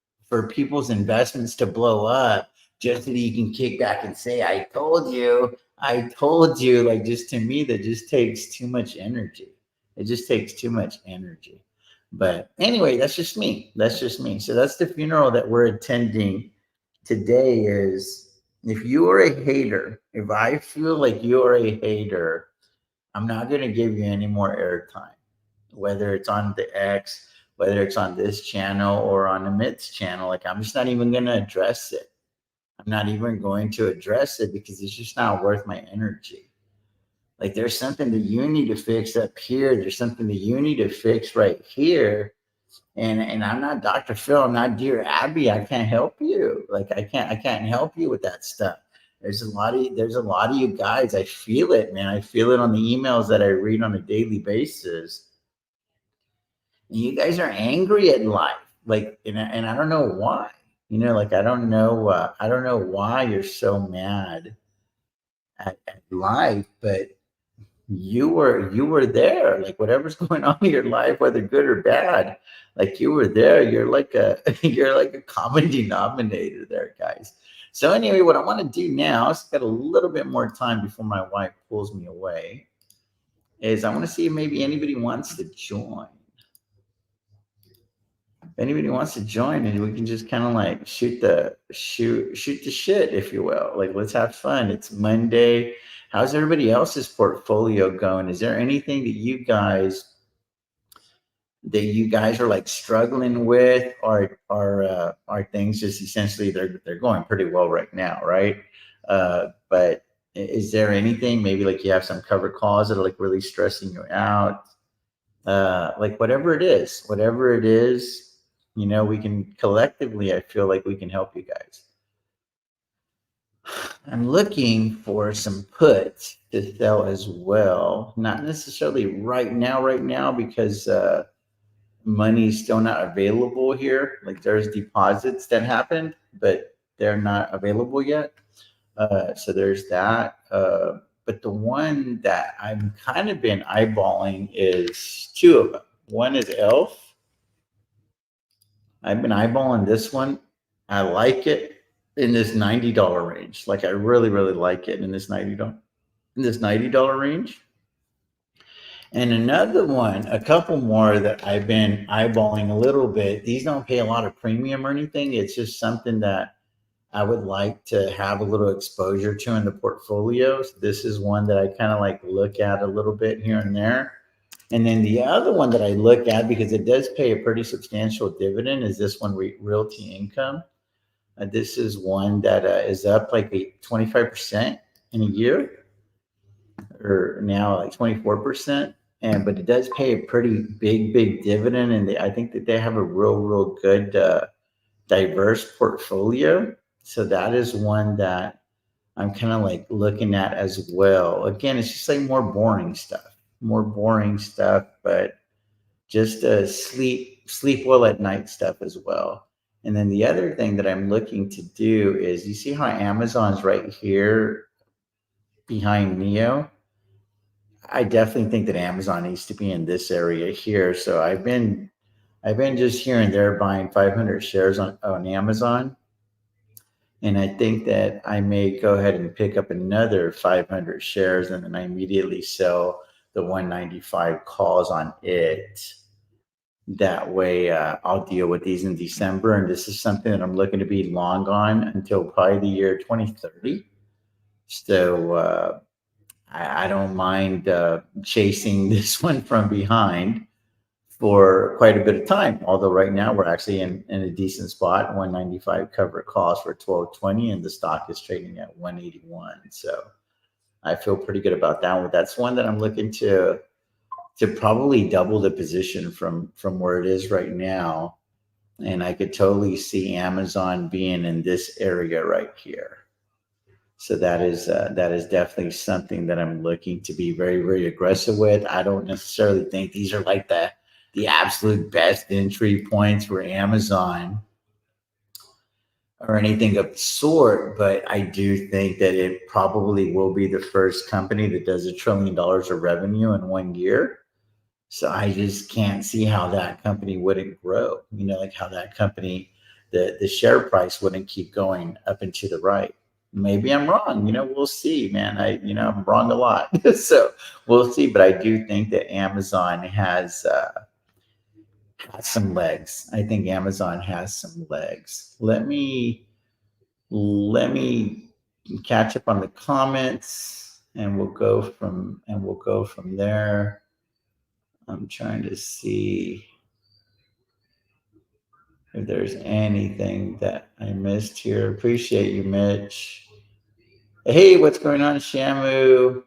people's investments to blow up just so that you can kick back and say, I told you. Like, just to me, that just takes too much energy. It just takes too much energy. But anyway, that's just me. So that's the funeral that we're attending today. Is if you are a hater, if I feel like you are a hater, I'm not going to give you any more airtime, whether it's on the X, whether it's on this channel or on the Myths channel. Like, I'm just not even going to address it. Because it's just not worth my energy. Like, there's something that you need to fix up here. There's something that you need to fix right here. And I'm not Dr. Phil. I'm not Dear Abby. I can't help you. Like, I can't help you with that stuff. There's a lot of you guys. I feel it, man. I feel it on the emails that I read on a daily basis. And you guys are angry at life. Like, and I don't know why. Like, I don't know why you're so mad at life, but you were there. Like, whatever's going on in your life, whether good or bad, like, you were there. You're like a common denominator there, guys. So anyway, what I want to do now, I've got a little bit more time before my wife pulls me away, is I want to see if maybe anybody wants to join. If anybody wants to join, and we can just kind of like shoot the shit, if you will. Like, let's have fun. It's Monday. How's everybody else's portfolio going? Is there anything that you guys are like struggling with, or are things just essentially they're going pretty well right now, right? But is there anything, maybe like you have some covered calls that are like really stressing you out? Like, whatever it is, we can collectively, I feel like we can help you guys. I'm looking for some puts to sell as well. Not necessarily right now, because money's still not available here. Like, there's deposits that happened, but they're not available yet. So there's that. But the one that I'm kind of been eyeballing is two of them. One is ELF. I've been eyeballing this one. I like it in this $90 range. Like, I really, really like it in this $90 range. And another one, a couple more that I've been eyeballing a little bit. These don't pay a lot of premium or anything. It's just something that I would like to have a little exposure to in the portfolio. So this is one that I kind of like look at a little bit here and there. And then the other one that I look at, because it does pay a pretty substantial dividend, is this one, Realty Income. This is one that is up like 25% in a year, or now like 24%. But it does pay a pretty big dividend. And I think that they have a real good diverse portfolio. So that is one that I'm kind of like looking at as well. Again, it's just like more boring stuff, but just sleep well at night stuff as well. And then the other thing that I'm looking to do is, you see how Amazon's right here behind Neo? I definitely think that Amazon needs to be in this area here. So I've been just here and there buying 500 shares on Amazon. And I think that I may go ahead and pick up another 500 shares, and then I immediately sell the 195 calls on it. That way, I'll deal with these in December. And this is something that I'm looking to be long on until probably the year 2030. So I don't mind chasing this one from behind for quite a bit of time. Although right now we're actually in a decent spot, 195 cover calls for 1220, and the stock is trading at 181. So I feel pretty good about that one. That's one that I'm looking to probably double the position from where it is right now. And I could totally see Amazon being in this area right here. So that is definitely something that I'm looking to be very, very aggressive with. I don't necessarily think these are like the absolute best entry points for Amazon or anything of the sort, but I do think that it probably will be the first company that does $1 trillion of revenue in 1 year. So I just can't see how that company wouldn't grow. Like how that company, the share price wouldn't keep going up and to the right. Maybe I'm wrong. We'll see, man. I'm wrong a lot. So we'll see. But I do think that Amazon has some legs. I think Amazon has some legs. Let me catch up on the comments, and we'll go from there. I'm trying to see if there's anything that I missed here. Appreciate you, Mitch. Hey, what's going on, Shamu?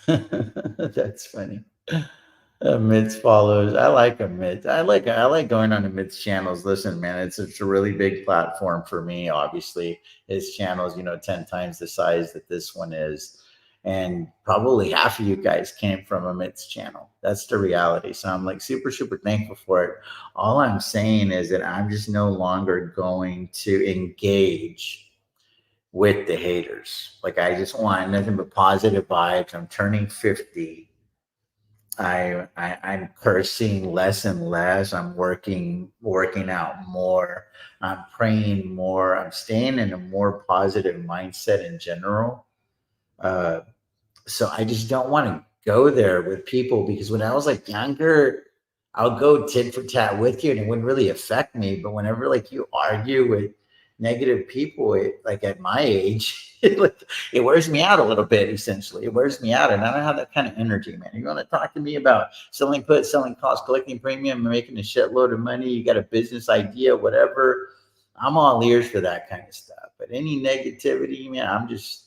That's funny. Mitch follows. I like him, Mitch. I like going on to Mitch channels. Listen, man, it's a really big platform for me. Obviously, his channel is 10 times the size that this one is. And probably half of you guys came from Amit's channel. That's the reality. So I'm like super, super thankful for it. All I'm saying is that I'm just no longer going to engage with the haters. Like, I just want nothing but positive vibes. I'm turning 50. I'm cursing less and less. I'm working out more. I'm praying more. I'm staying in a more positive mindset in general. So I just don't want to go there with people, because when I was like younger, I'll go tit for tat with you and it wouldn't really affect me. But whenever like you argue with negative people, like at my age, it wears me out a little bit. Essentially, it wears me out, and I don't have that kind of energy, man. You want to talk to me about selling put, selling cost, collecting premium, making a shitload of money? You got a business idea, whatever. I'm all ears for that kind of stuff. But any negativity, man, I'm just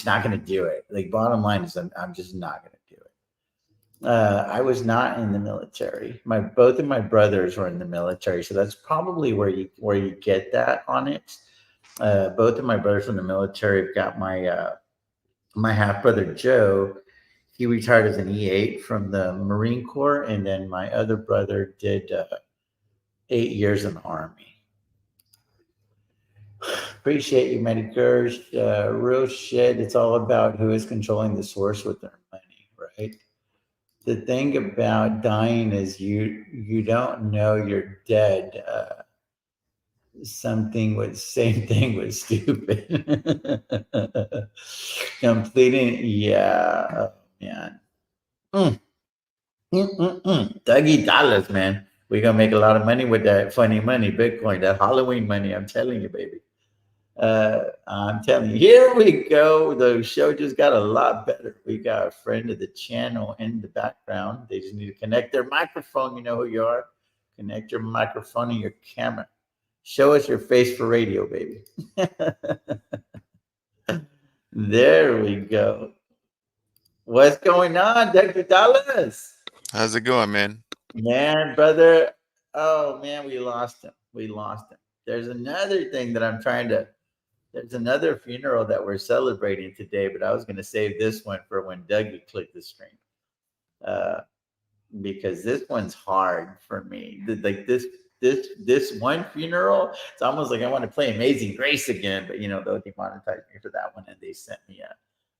not going to do it. Like, bottom line is I'm just not going to do it. I was not in the military. Both of my brothers were in the military. So that's probably where you get that on it. Both of my brothers in the military. I've got my half brother, Joe. He retired as an E8 from the Marine Corps. And then my other brother did 8 years in the Army. Appreciate you, Medicare. Real shit. It's all about who is controlling the source with their money, right? The thing about dying is you don't know you're dead. Same thing was stupid. Completing, yeah, oh, man. Dougie Dollars, man. We're gonna make a lot of money with that funny money, Bitcoin, that Halloween money. I'm telling you, baby. I'm telling you, here we go. The show just got a lot better. We got a friend of the channel in the background. They just need to connect their microphone. You know who you are. Connect your microphone and your camera. Show us your face for radio, baby. There we go. What's going on, Dr. Dallas? How's it going, man? Man, brother, Oh man, we lost him. We lost him. There's another thing that I'm trying to. There's another funeral that we're celebrating today, but I was going to save this one for when Dougie clicked the screen, uh, because this one's hard for me. Like this one funeral, it's almost like I want to play Amazing Grace again, but you know they'll demonetize me for that one, and they sent me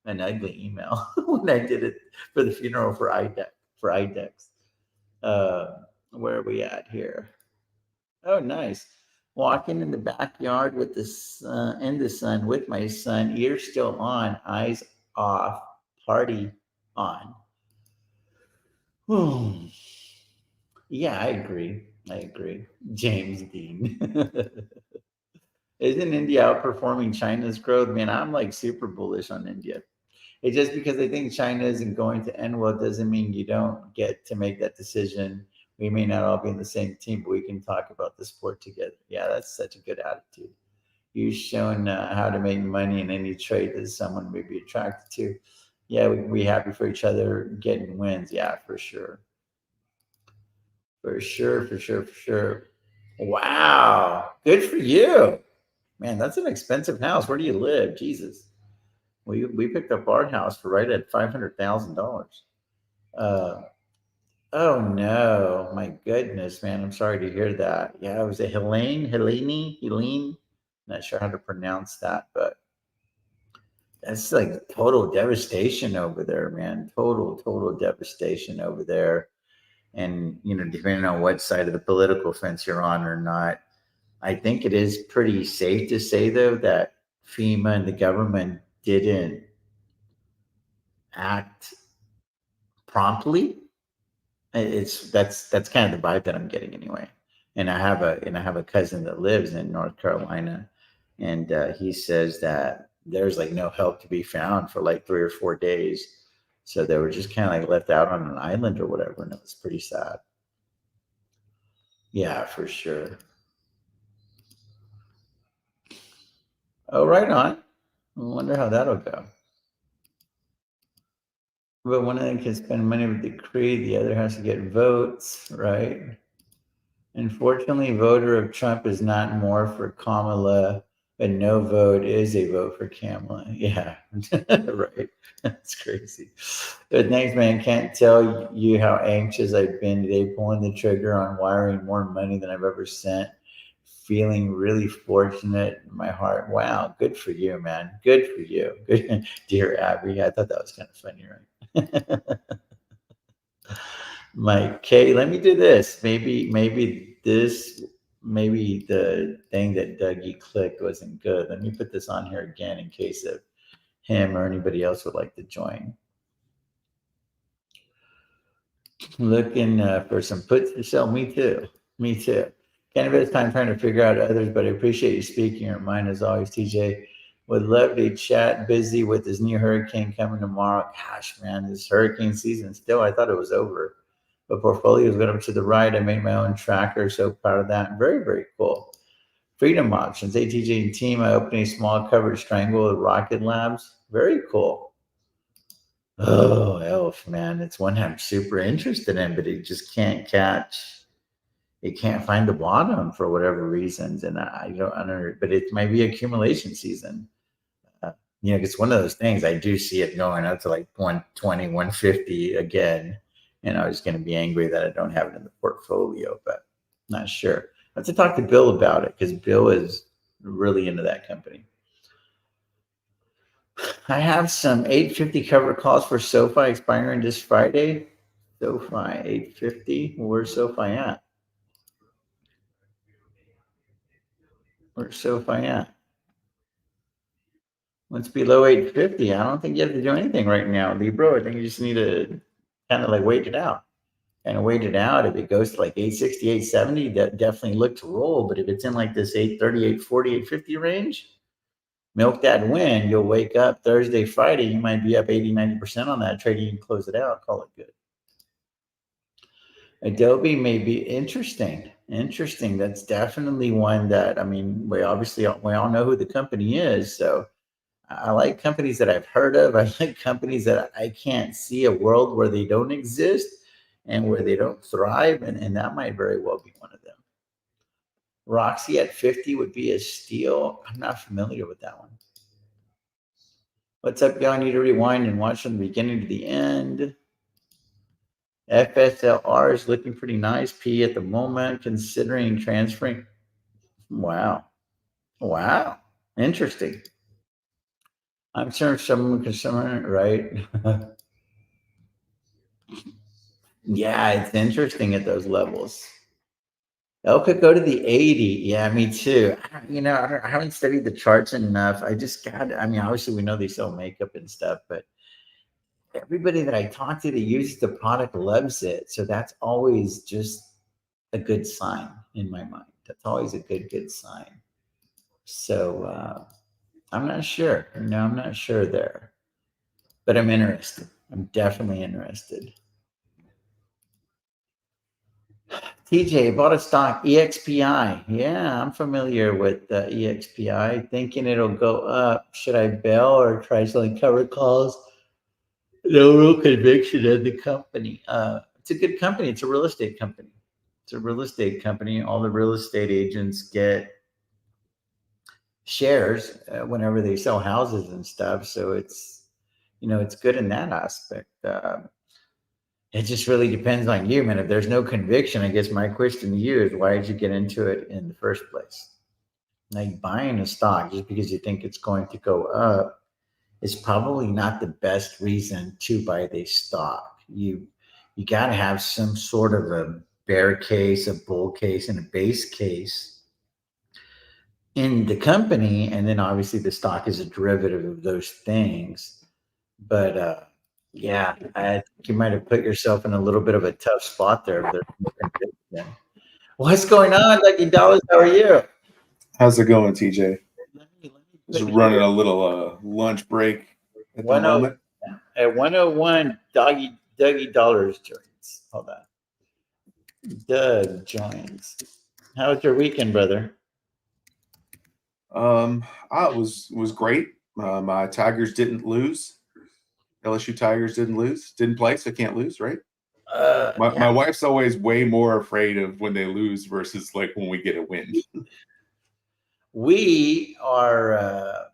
an ugly email when I did it for the funeral for IDEX. Where are we at here? Oh, nice. Walking in the backyard with in the sun with my son, ears still on, eyes off, party on. Yeah, I agree. James Dean. Isn't India outperforming China's growth? Man, I'm like super bullish on India. It's just because I think China isn't going to end well doesn't mean you don't get to make that decision. We may not all be in the same team, but we can talk about the sport together. Yeah, that's such a good attitude. You've shown how to make money in any trade that someone may be attracted to. Yeah, we can be happy for each other getting wins. Yeah, for sure. For sure. Wow. Good for you. Man, that's an expensive house. Where do you live? Jesus. We picked up our house for right at $500,000. Oh no, my goodness, man. I'm sorry to hear that. Yeah, it was a Helene. Not sure how to pronounce that, but that's like total devastation over there, man. Total devastation over there. And you know, depending on what side of the political fence you're on or not, I think it is pretty safe to say though that FEMA and the government didn't act promptly. That's kind of the vibe that I'm getting anyway. And I have a cousin that lives in North Carolina, and he says that there's like no help to be found for like 3 or 4 days. So they were just kind of like left out on an island or whatever, and it was pretty sad. Yeah, for sure. Oh, right on. I wonder how that'll go. But one of them can spend money with the creed, the other has to get votes, right? Unfortunately, voter of Trump is not more for Kamala, but no vote is a vote for Kamala. Yeah, right. That's crazy. But thanks, man. Can't tell you how anxious I've been today, pulling the trigger on wiring more money than I've ever sent. Feeling really fortunate in my heart. Wow, good for you, man. Good for you. Good, dear Abby. I thought that was kind of funny, right? Mike K, let me do this. Maybe the thing that Dougie clicked wasn't good. Let me put this on here again in case of him or anybody else would like to join. Looking for some puts to sell. Me too. Kind of at time trying to figure out others, but I appreciate you speaking your mind as always, TJ. Would love to chat. Busy with this new hurricane coming tomorrow. Gosh, man, this hurricane season still, I thought it was over. But portfolios went up to the right. I made my own tracker. So proud of that. Very, very cool. Freedom options. ATJ and team. I opened a small coverage triangle at Rocket Labs. Very cool. Oh, Elf, man. It's one I'm super interested in, but it just can't catch. It can't find the bottom for whatever reasons. And I don't know, but it might be accumulation season. You know, it's one of those things. I do see it going up to like 120, 150 again. And I was going to be angry that I don't have it in the portfolio, but not sure. I have to talk to Bill about it because Bill is really into that company. I have some 850 cover calls for SoFi expiring this Friday. SoFi 850. Where's SoFi at? Where's SoFi at? What's below 850? I don't think you have to do anything right now, Libro. I think you just need to kind of like wait it out. If it goes to like 860, 870, that definitely look to roll. But if it's in like this 830, 840, 850 range, milk that win. You'll wake up Thursday, Friday. You might be up 80, 90% on that trade. You can close it out, call it good. Adobe may be interesting. That's definitely one that, I mean, we all know who the company is. So I like companies that I've heard of. I like companies that I can't see a world where they don't exist and where they don't thrive. And that might very well be one of them. Roxy at 50 would be a steal. I'm not familiar with that one. What's up, y'all? I need to rewind and watch from the beginning to the end. FSLR is looking pretty nice. P at the moment, considering transferring. Wow. Wow. Interesting. I'm sure someone can someone, right? Yeah, it's interesting at those levels. L could go to the 80. Yeah, me too. I haven't studied the charts enough. Obviously we know they sell makeup and stuff, but everybody that I talk to that uses the product loves it. So that's always just a good sign in my mind. That's always a good sign. So I'm not sure. I'm not sure there, but I'm interested. I'm definitely interested. TJ bought a stock, EXPI. Yeah, I'm familiar with EXPI. Thinking it'll go up. Should I bail or try selling covered calls? No real conviction in the company. It's a good company. It's a real estate company. All the real estate agents get shares whenever they sell houses and stuff. So it's good in that aspect. It just really depends on you, man. If there's no conviction, I guess my question to you is, why did you get into it in the first place? Like, buying a stock just because you think it's going to go up is probably not the best reason to buy the stock. You got to have some sort of a bear case, a bull case, and a base case in the company, and then obviously the stock is a derivative of those things. But yeah, I think you might have put yourself in a little bit of a tough spot there. If there's no conviction. What's going on, Lucky Dollars? How are you? How's it going, TJ? Let me Just running a little lunch break at the moment. At 101, Dougie Dollars joins. Hold on. Doug joins. How was your weekend, brother? It was great. My Tigers didn't lose. LSU Tigers didn't play, so can't lose, right? My wife's always way more afraid of when they lose versus like when we get a win. We are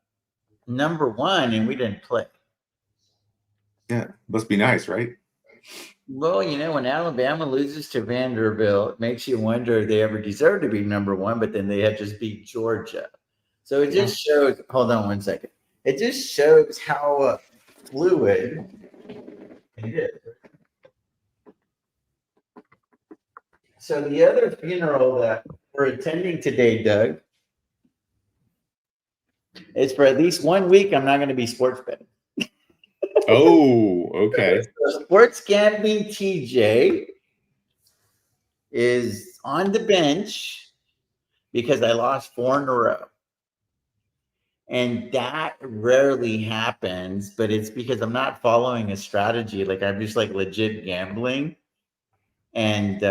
number one, and we didn't play. Yeah, must be nice, right? Well, when Alabama loses to Vanderbilt, it makes you wonder if they ever deserve to be number one, but then they had just beat Georgia. So it just shows, hold on one second. It just shows how fluid it is. So the other funeral that we're attending today, Doug, is for at least 1 week. I'm not going to be sports betting. Oh, okay. So sports gambling TJ is on the bench because I lost 4 in a row. And that rarely happens, but it's because I'm not following a strategy. Like, I'm just like legit gambling. And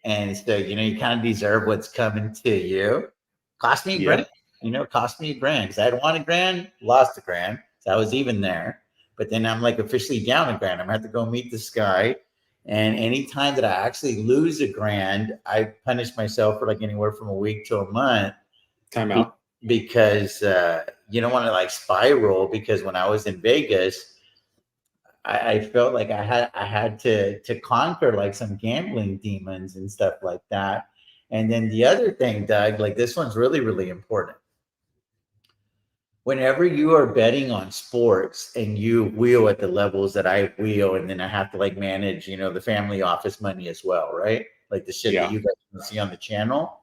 and so, you kind of deserve what's coming to you. Cost me $1,000, cost me $1,000. Because I had won $1,000, lost $1,000. So I was even there. But then I'm like officially down $1,000. I'm gonna have to go meet this guy. And anytime that I actually lose $1,000, I punish myself for like anywhere from a week to a month. Time out. Because you don't want to like spiral. Because when I was in Vegas, I felt like I had to conquer like some gambling demons and stuff like that. And then the other thing, Doug, like this one's really, really important. Whenever you are betting on sports and you wheel at the levels that I wheel, and then I have to like manage, the family office money as well, right? Like the shit that you guys can see on the channel.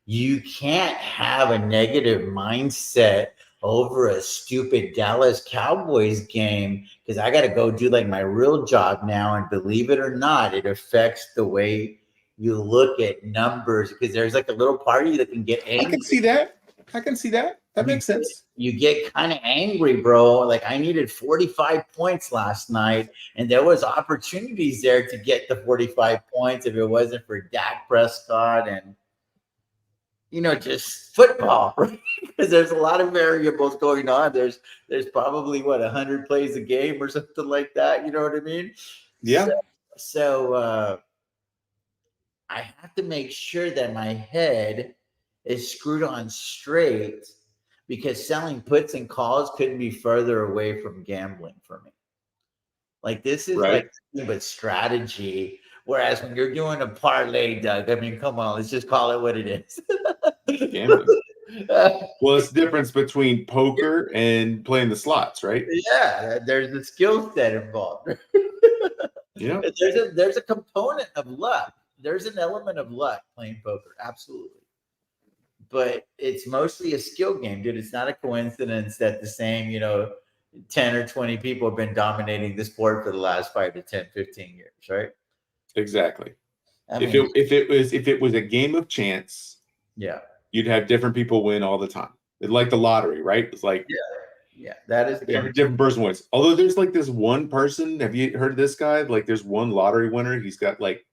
You can't have a negative mindset over a stupid Dallas Cowboys game because I got to go do like my real job now. And believe it or not, it affects the way you look at numbers because there's like a little party that can get angry. I can see that. That makes sense. You get kind of angry, bro. Like I needed 45 points last night, and there was opportunities there to get the 45 points if it wasn't for Dak Prescott and just football, right? Because there's a lot of variables going on. There's probably 100 plays a game or something like that. You know what I mean? Yeah. So I have to make sure that my head is screwed on straight, because selling puts and calls couldn't be further away from gambling for me. Like this is Right. like nothing but strategy. Whereas when you're doing a parlay, Doug, I mean, come on, let's just call it what it is. Gambling. Well, it's the difference between poker and playing the slots, right? Yeah, there's a skill set involved. Yeah. There's a component of luck. There's an element of luck playing poker, absolutely. But it's mostly a skill game, dude. It's not a coincidence that the same, 10 or 20 people have been dominating the sport for the last 5 to 10, 15 years, right? Exactly. I If mean, it was a game of chance, yeah, you'd have different people win all the time. It's like the lottery, right? It's like yeah, that is every different person wins. Although there's like this one person. Have you heard of this guy? Like there's one lottery winner. He's got like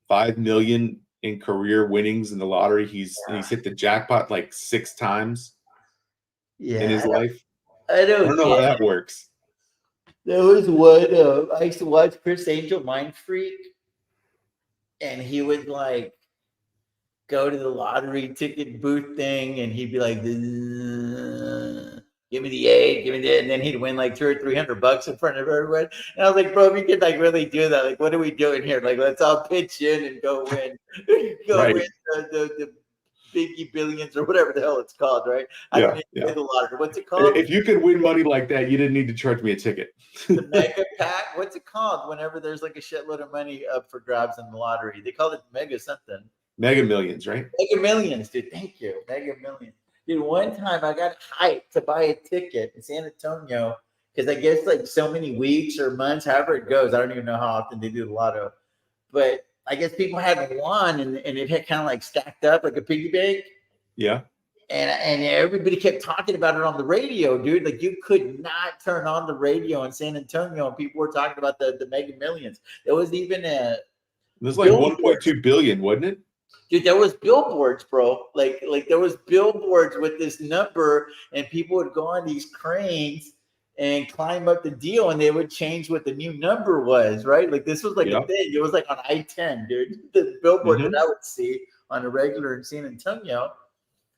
5 million in career winnings in the lottery. He's hit the jackpot like 6 times in his life. I don't know how that works. There was one. I used to watch Chris Angel, Mind Freak, and he would like go to the lottery ticket booth thing, and he'd be like, "Give me the 8, give me the," and then he'd win like $200 or $300 in front of everyone. And I was like, "Bro, we could like really do that. Like, what are we doing here? Like, let's all pitch in and go win, win the Biggie Billions or whatever the hell it's called, right?" I don't need to play the lottery. What's it called? If you could win money like that, you didn't need to charge me a ticket. The mega pack. What's it called? Whenever there's like a shitload of money up for grabs in the lottery, they call it mega something. Mega Millions, right? Mega Millions, dude. Thank you, Mega Millions. Dude, one time I got hyped to buy a ticket in San Antonio because I guess like so many weeks or months, however it goes. I don't even know how often they do the lotto, but I guess people hadn't won, and it had kind of like stacked up like a piggy bank. Yeah. And everybody kept talking about it on the radio, dude. Like you could not turn on the radio in San Antonio, and people were talking about the Mega Millions. There was even a. It was like 1.2 billion, wasn't it? Dude, there was billboards, bro. Like there was billboards with this number, and people would go on these cranes and climb up the deal, and they would change what the new number was, right? Like this was like a thing. It was like on I-10, dude. The billboard that I would see on a regular in San Antonio.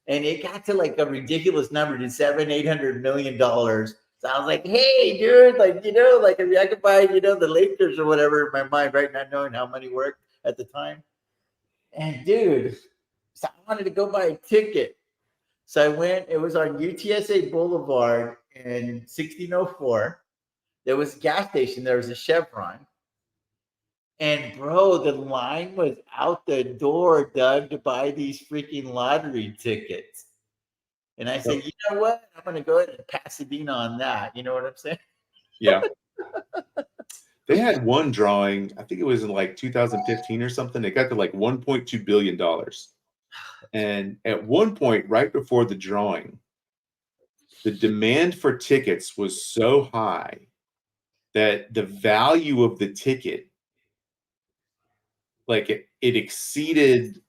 And it got to like a ridiculous number, dude, $700-800 million. So I was like, hey, dude, like, like if I could buy, the Lakers or whatever in my mind, right? Not knowing how money worked at the time. And dude, so I wanted to go buy a ticket. So I went, it was on UTSA Boulevard in 1604. There was a gas station, there was a Chevron. And bro, the line was out the door, Doug, to buy these freaking lottery tickets. And I said, you know what? I'm going to go ahead and Pasadena on that. You know what I'm saying? Yeah. They had one drawing, I think it was in like 2015 or something. It got to like $1.2 billion. And at one point, right before the drawing, the demand for tickets was so high that the value of the ticket, like it exceeded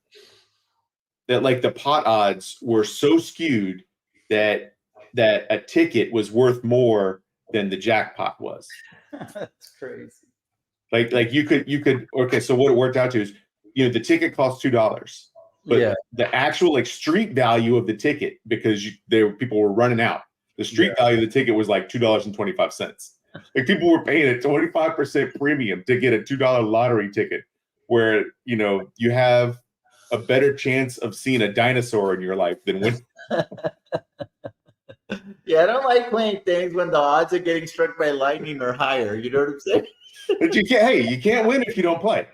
that, like the pot odds were so skewed that a ticket was worth more than the jackpot was. That's crazy. Like you could okay, so what it worked out to is, the ticket cost $2, but the actual like street value of the ticket, because people were running out, the street value of the ticket was like $2.25. Like people were paying a 25% premium to get a $2 lottery ticket, where you have a better chance of seeing a dinosaur in your life than when. Yeah, I don't like playing things when the odds of getting struck by lightning are higher. You know what I'm saying? But you can't win if you don't play.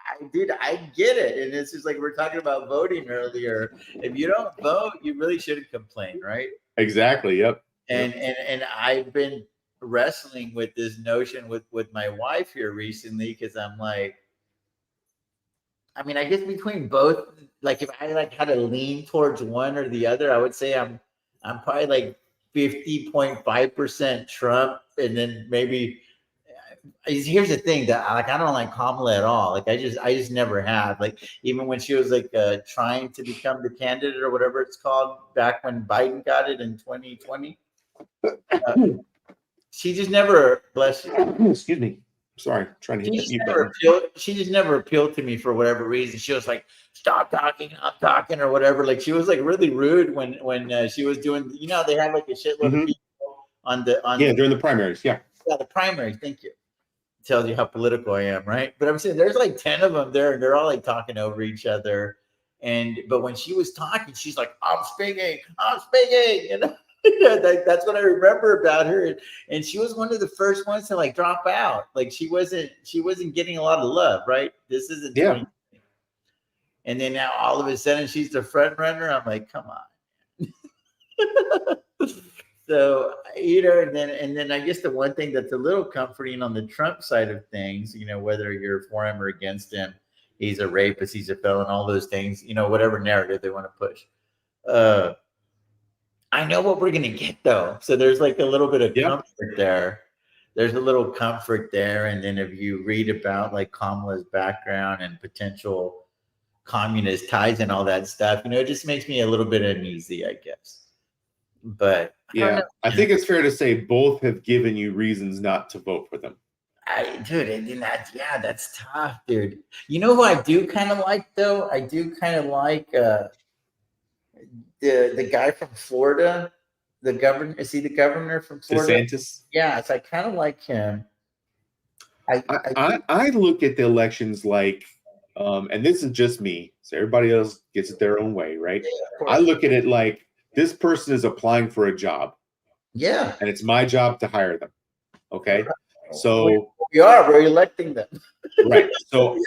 I get it. And it's just like we're talking about voting earlier. If you don't vote, you really shouldn't complain, right? Exactly. Yep. And I've been wrestling with this notion with my wife here recently, because I'm like, I mean, I guess between both, like if I like had to lean towards one or the other, I would say I'm probably like 50.5% Trump, and then maybe. Here's the thing that I don't like Kamala at all. Like I just never have. Like even when she was like trying to become the candidate or whatever it's called back when Biden got it in 2020, she just never, bless you. Excuse me. Sorry, trying to hit that mute button. She just never appealed to me for whatever reason. She was like, "Stop talking, I'm talking," or whatever. Like she was like really rude when she was doing. You know, they have like a shitload of people on during the primaries. Yeah, the primaries. Thank you. Tells you how political I am, right? But I'm saying there's like 10 of them there, and they're all like talking over each other. But when she was talking, she's like, I'm speaking, you know. That's what I remember about her. And she was one of the first ones to like drop out. Like she wasn't getting a lot of love, right? This isn't 20. And then now all of a sudden she's the front runner. I'm like, come on. So, you know, and then I guess the one thing that's a little comforting on the Trump side of things, you know, whether you're for him or against him, he's a rapist, he's a felon, all those things, you know, whatever narrative they want to push. I know what we're going to get, though. So there's like a little bit of comfort there. There's a little comfort there. And then if you read about like Kamala's background and potential communist ties and all that stuff, you know, it just makes me a little bit uneasy, I guess. But yeah, I think it's fair to say both have given you reasons not to vote for them. That's tough, dude. You know who I do kind of like, though? I do kind of like the guy from Florida, the governor. Is he the governor from Florida? DeSantis. Yeah, so I kind of like him. I look at the elections like, and this is just me, so everybody else gets it their own way, right? Yeah, I look at it like this person is applying for a job. Yeah. And it's my job to hire them. Okay. So we're electing them. Right. So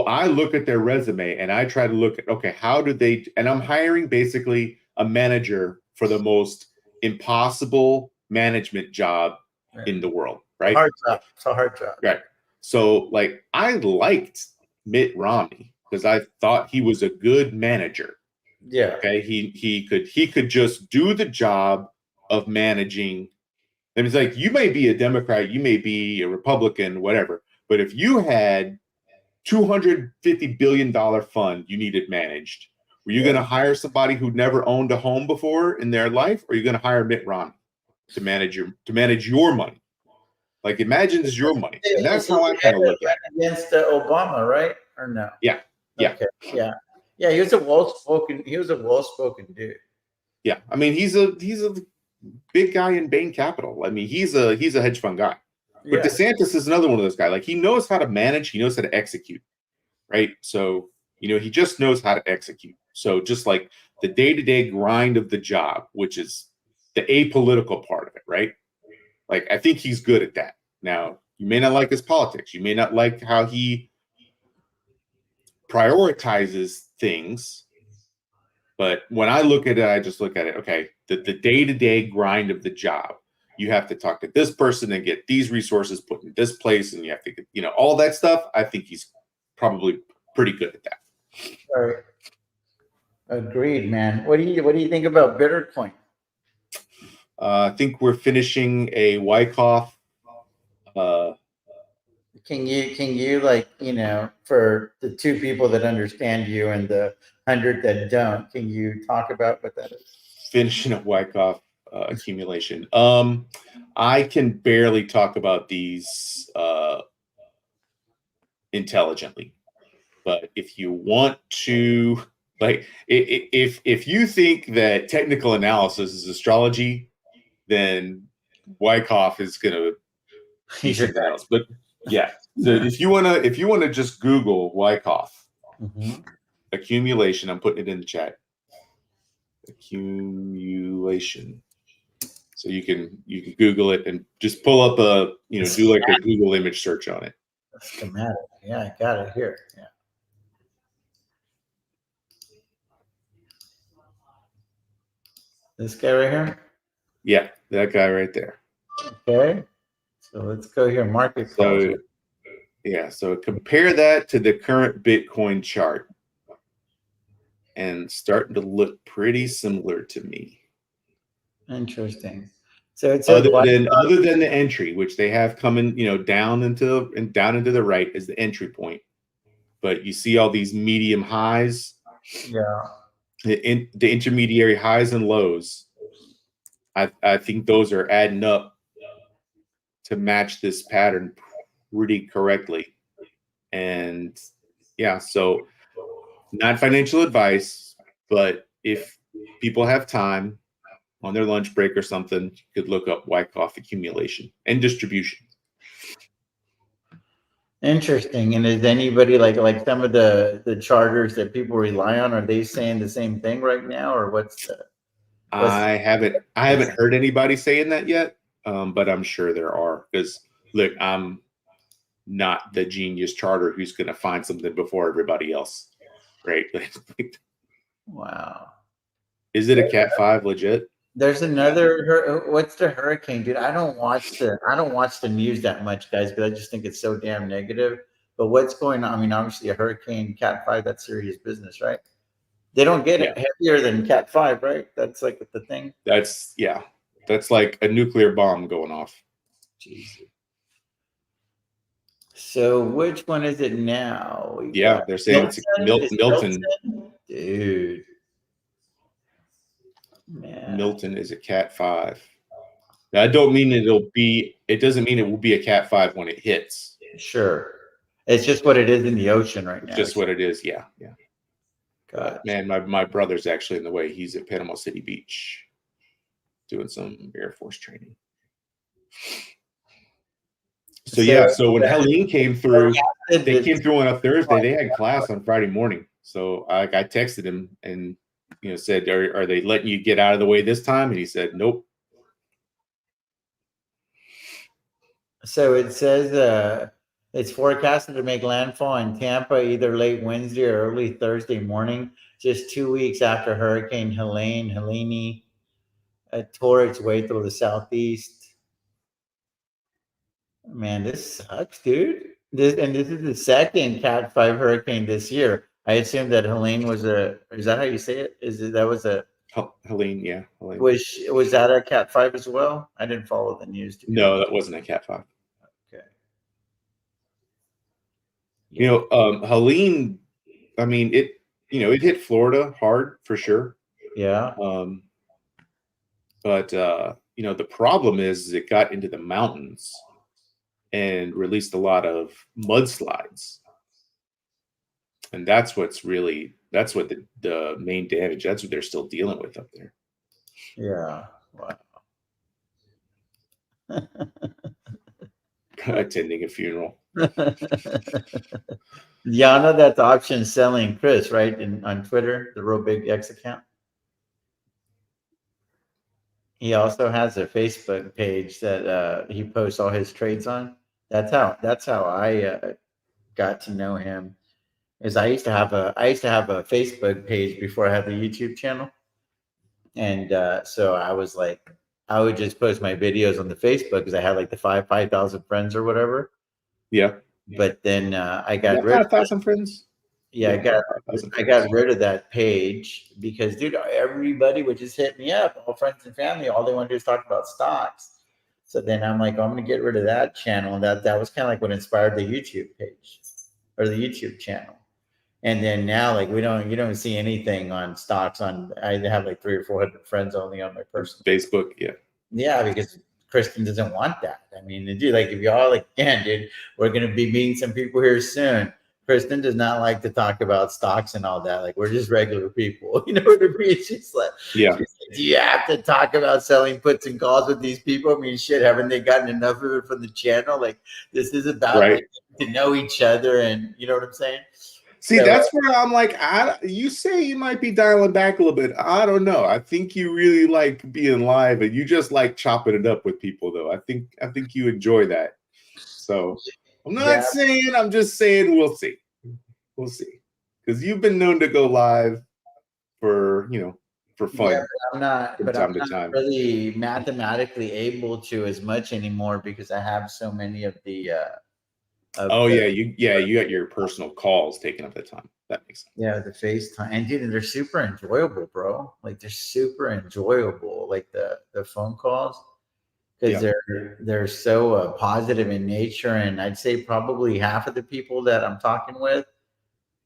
I look at their resume and I try to look at, okay, how do they, and I'm hiring basically a manager for the most impossible management job in the world, right? It's a hard job. Right. So like I liked Mitt Romney because I thought he was a good manager. Yeah. Okay. He could just do the job of managing. And it's like, you may be a Democrat, you may be a Republican, whatever. But if you had $250 billion fund you needed managed, were you going to hire somebody who never owned a home before in their life? Or are you going to hire Mitt Romney to manage your money? Like, imagine it's your money. And that's how I kind of look at it. Against Obama, right? Or no? Yeah. Yeah. Okay. Yeah. Yeah, he was a well-spoken dude. Yeah. I mean, he's a big guy in Bain Capital. I mean, he's a hedge fund guy. But DeSantis is another one of those guys. Like, he knows how to manage, he knows how to execute. Right? So, you know, he just knows how to execute. So just like the day-to-day grind of the job, which is the apolitical part of it, right? Like, I think he's good at that. Now, you may not like his politics. You may not like how he prioritizes things. But when I look at it, I just look at it, okay, the day-to-day grind of the job. You have to talk to this person and get these resources put in this place, and you have to get, you know, all that stuff. I think he's probably pretty good at that. All right. Agreed, man. What do you think about Bitcoin? I think we're finishing a Wyckoff. Can you like, you know, for the 2 people that understand you and the 100 that don't, can you talk about what that is? Finishing a Wyckoff accumulation. I can barely talk about these intelligently, but if you want to, like, if you think that technical analysis is astrology, then Wyckoff is gonna be something else. But yeah, so if you wanna just Google Wyckoff accumulation, I'm putting it in the chat. Accumulation. So you can Google it and just pull up do like a Google image search on it. Schematic. Yeah, I got it here. Yeah. This guy right here? Yeah, that guy right there. Okay. So let's go here. Market closure. So compare that to the current Bitcoin chart. And starting to look pretty similar to me. Interesting. So it's other than the entry, which they have coming, you know, down into the right is the entry point. But you see all these medium highs. Yeah. The intermediary highs and lows. I think those are adding up to match this pattern pretty correctly. And yeah, so not financial advice, but if people have time on their lunch break or something, you could look up Wyckoff accumulation and distribution. Interesting. And is anybody like some of the charters that people rely on, are they saying the same thing right now, or what's I haven't heard anybody saying that yet, but I'm sure there are, because look, I'm not the genius charter who's going to find something before everybody else, right? wow? Is it a Cat 5 legit? There's another. What's the hurricane, dude? I don't watch the news that much, guys, because I just think it's so damn negative. But what's going on? I mean, obviously, a hurricane Cat 5, that's serious business, right? They don't get heavier than Cat 5, right? That's like the thing. That's like a nuclear bomb going off. Jesus. So which one is it now? They're saying it's Milton. Dude. Man. Milton is a Cat 5. That don't mean it doesn't mean it will be a Cat 5 when it hits. Sure. It's just what it is in the ocean right now. Just what it is, yeah. God. Man, my brother's actually in the way. He's at Panama City Beach doing some Air Force training. So when Helene came through, they came through on a Thursday. They had class on Friday morning. So I texted him and said, are they letting you get out of the way this time? And he said, nope. So it says it's forecasted to make landfall in Tampa either late Wednesday or early Thursday morning, just 2 weeks after Hurricane Helene tore its way through the southeast. Man, this sucks, dude. This is the second Cat 5 hurricane this year. I assume that Helene was is that how you say it? Helene, yeah. Helene. Was that a Cat 5 as well? I didn't follow the news. No, that wasn't a Cat 5. Okay. Helene, I mean, it hit Florida hard for sure. Yeah. But the problem is it got into the mountains and released a lot of mudslides. And that's what the main damage, that's what they're still dealing with up there. Yeah. Wow. Attending a funeral. Yeah, I know that's Option Selling Chris, right? On Twitter, the Real Big X account. He also has a Facebook page that he posts all his trades on. That's how I got to know him. Is I used to have a Facebook page before I had the YouTube channel, and so I was like, I would just post my videos on the Facebook because I had like the 5,000 friends or whatever. Yeah. But then I got rid of 5,000 friends. Yeah, I got rid of that page because, dude, everybody would just hit me up, all friends and family. All they want to do is talk about stocks. So then I'm like, I'm going to get rid of that channel. And that was kind of like what inspired the YouTube page or the YouTube channel. And then now, like, you don't see anything on stocks I have like 300 or 400 friends only on my personal Facebook. Yeah. Yeah, because Kristen doesn't want that. I mean, dude, like if y'all dude, we're going to be meeting some people here soon. Kristen does not like to talk about stocks and all that. Like, we're just regular people. You know what I mean? She's like, do you have to talk about selling puts and calls with these people? I mean, shit, haven't they gotten enough of it from the channel? Like, this is about to know each other, and you know what I'm saying? See, that's where I'm like, you say you might be dialing back a little bit. I don't know. I think you really like being live, and you just like chopping it up with people, though. I think you enjoy that. So I'm not saying. I'm just saying we'll see. We'll see, because you've been known to go live for fun. Yeah, I'm not really mathematically able to as much anymore because I have so many of the. You got your personal calls taking up the time. That makes sense. Yeah, the FaceTime, and dude, they're super enjoyable, bro. Like they're super enjoyable, like the phone calls, because they're so positive in nature. And I'd say probably half of the people that I'm talking with,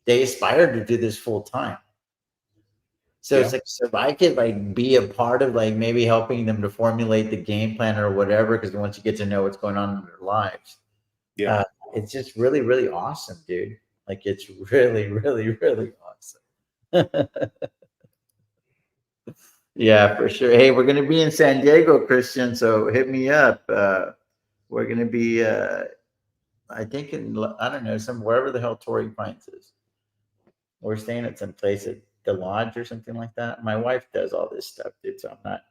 they aspire to do this full time. So it's like, so if I could like be a part of like maybe helping them to formulate the game plan or whatever, because once you get to know what's going on in their lives. it's just really, really awesome, dude. Like it's really, really, really awesome. Yeah, for sure. Hey, we're gonna be in San Diego, Christian. So hit me up. We're gonna be, I think I don't know, wherever the hell Torrey Pines is. We're staying at some place at the lodge or something like that. My wife does all this stuff, dude. So I'm not,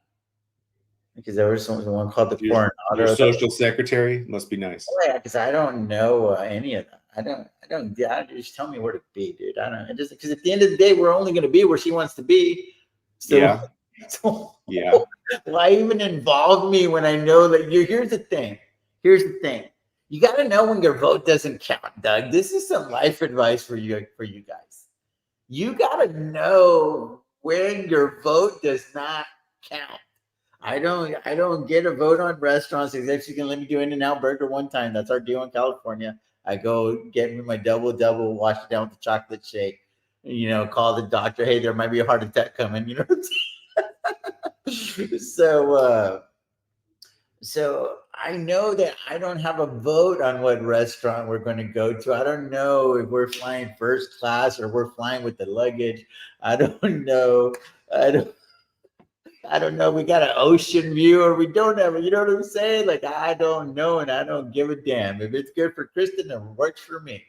because there was one called the Your social secretary must be nice. Oh, yeah, because I don't know any of them. I don't. Just tell me where to be, dude. I don't. Just because at the end of the day, we're only going to be where she wants to be. So, Yeah. So Yeah. why even involve me when I know that you? Here's the thing. Here's the thing. You got to know when your vote doesn't count, Doug. This is some life advice for you guys. You got to know when your vote does not count. I don't get a vote on restaurants except you can let me do In-N-Out Burger one time. That's our deal in California. I go get me my double, wash it down with the chocolate shake. Call the doctor. Hey, there might be a heart attack coming. You know what I'm saying? So I know that I don't have a vote on what restaurant we're going to go to. I don't know if we're flying first class or we're flying with the luggage. I don't know. I don't know. We got an ocean view or we don't have it. You know what I'm saying? Like, I don't know. And I don't give a damn. If it's good for Kristen, it works for me.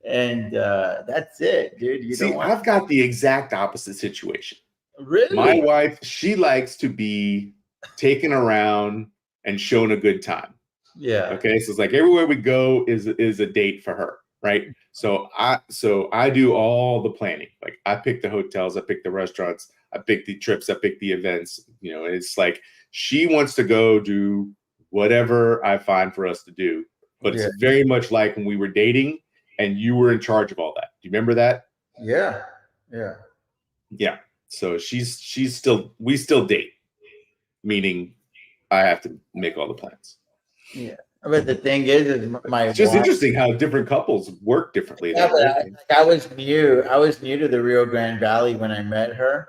And that's it, dude. I've got the exact opposite situation. Really? My wife, she likes to be taken around and shown a good time. Yeah. Okay. So it's like everywhere we go is a date for her. Right. So I do all the planning. Like I pick the hotels, I pick the restaurants, I pick the trips, I pick the events. It's like she wants to go do whatever I find for us to do. But it's very much like when we were dating and you were in charge of all that. Do you remember that? Yeah. Yeah. Yeah. So we still date, meaning I have to make all the plans. Yeah. But the thing is it's just interesting how different couples work differently. Yeah, but I was new to the Rio Grande Valley when I met her.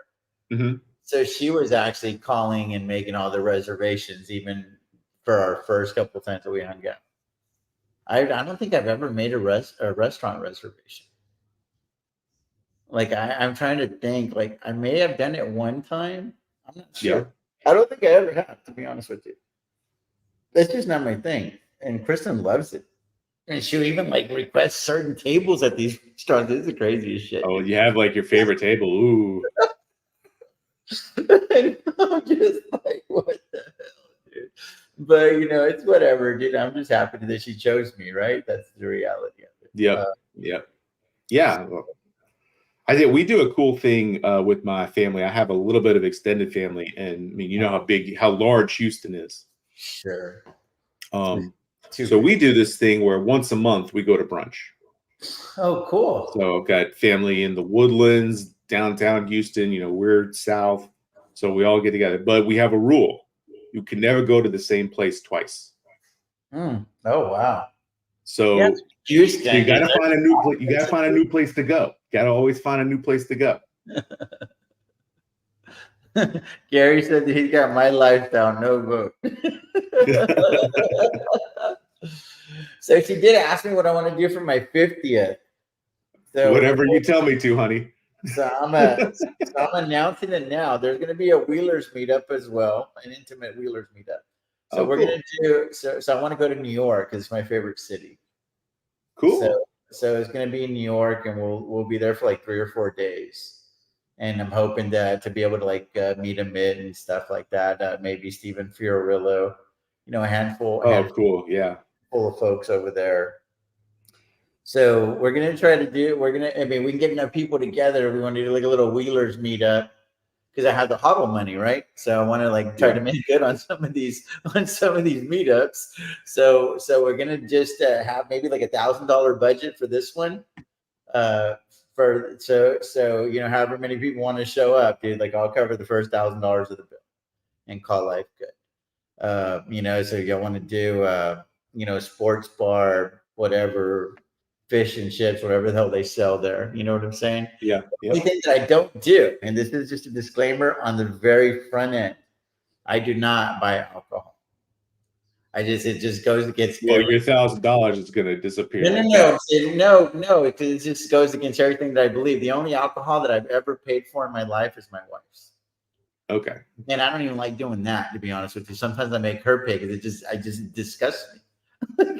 Mm-hmm. So she was actually calling and making all the reservations, even for our first couple of times that we hung out. I don't think I've ever made a restaurant reservation. Like I'm trying to think. Like I may have done it one time. I'm not sure. Yeah. I don't think I ever have, to be honest with you. That's just not my thing. And Kristen loves it. And she'll even request certain tables at these restaurants. This is the craziest shit. Oh, you have your favorite table. Ooh. And I'm just like, what the hell, dude? But it's whatever, dude. I'm just happy that she chose me, right? That's the reality of it. Yep. Yeah. Well, I think we do a cool thing with my family. I have a little bit of extended family, and I mean, how large Houston is. Sure. So we do this thing where once a month we go to brunch. Oh, cool. So I've got family in the Woodlands, downtown Houston. We're south, so we all get together. But we have a rule: you can never go to the same place twice. Oh, wow. So Houston, you gotta find a new place. You gotta find a new place to go. Gotta always find a new place to go. Gary said that he's got my lifestyle, no vote. So she did ask me what I want to do for my 50th. So whatever you tell me to, honey. So I'm announcing it now. There's going to be a Wheelers meetup as well, an intimate Wheelers meetup. So we're going to do. So I want to go to New York because it's my favorite city. Cool. So it's going to be in New York, and we'll be there for 3 or 4 days. And I'm hoping to be able to meet Amit and stuff like that. Maybe Stephen Fiorillo, a handful. Cool. Yeah. Full of folks over there. So we're going to try to do, we can get enough people together. We want to do a little Wheelers meetup because I have the huddle money, right? So I want to try to make good on some of these meetups. So we're going to just have maybe $1,000 budget for this one. However many people want to show up, dude, I'll cover the first $1,000 of the bill and call life good. So y'all want to do, sports bar, whatever, fish and chips, whatever the hell they sell there. You know what I'm saying? Yeah. The only thing that I don't do, and this is just a disclaimer on the very front end, I do not buy alcohol. it just goes against. Well, your $1,000 is going to disappear. No, it just goes against everything that I believe. The only alcohol that I've ever paid for in my life is my wife's. Okay. And I don't even like doing that, to be honest with you. Sometimes I make her pay because it just disgusts me.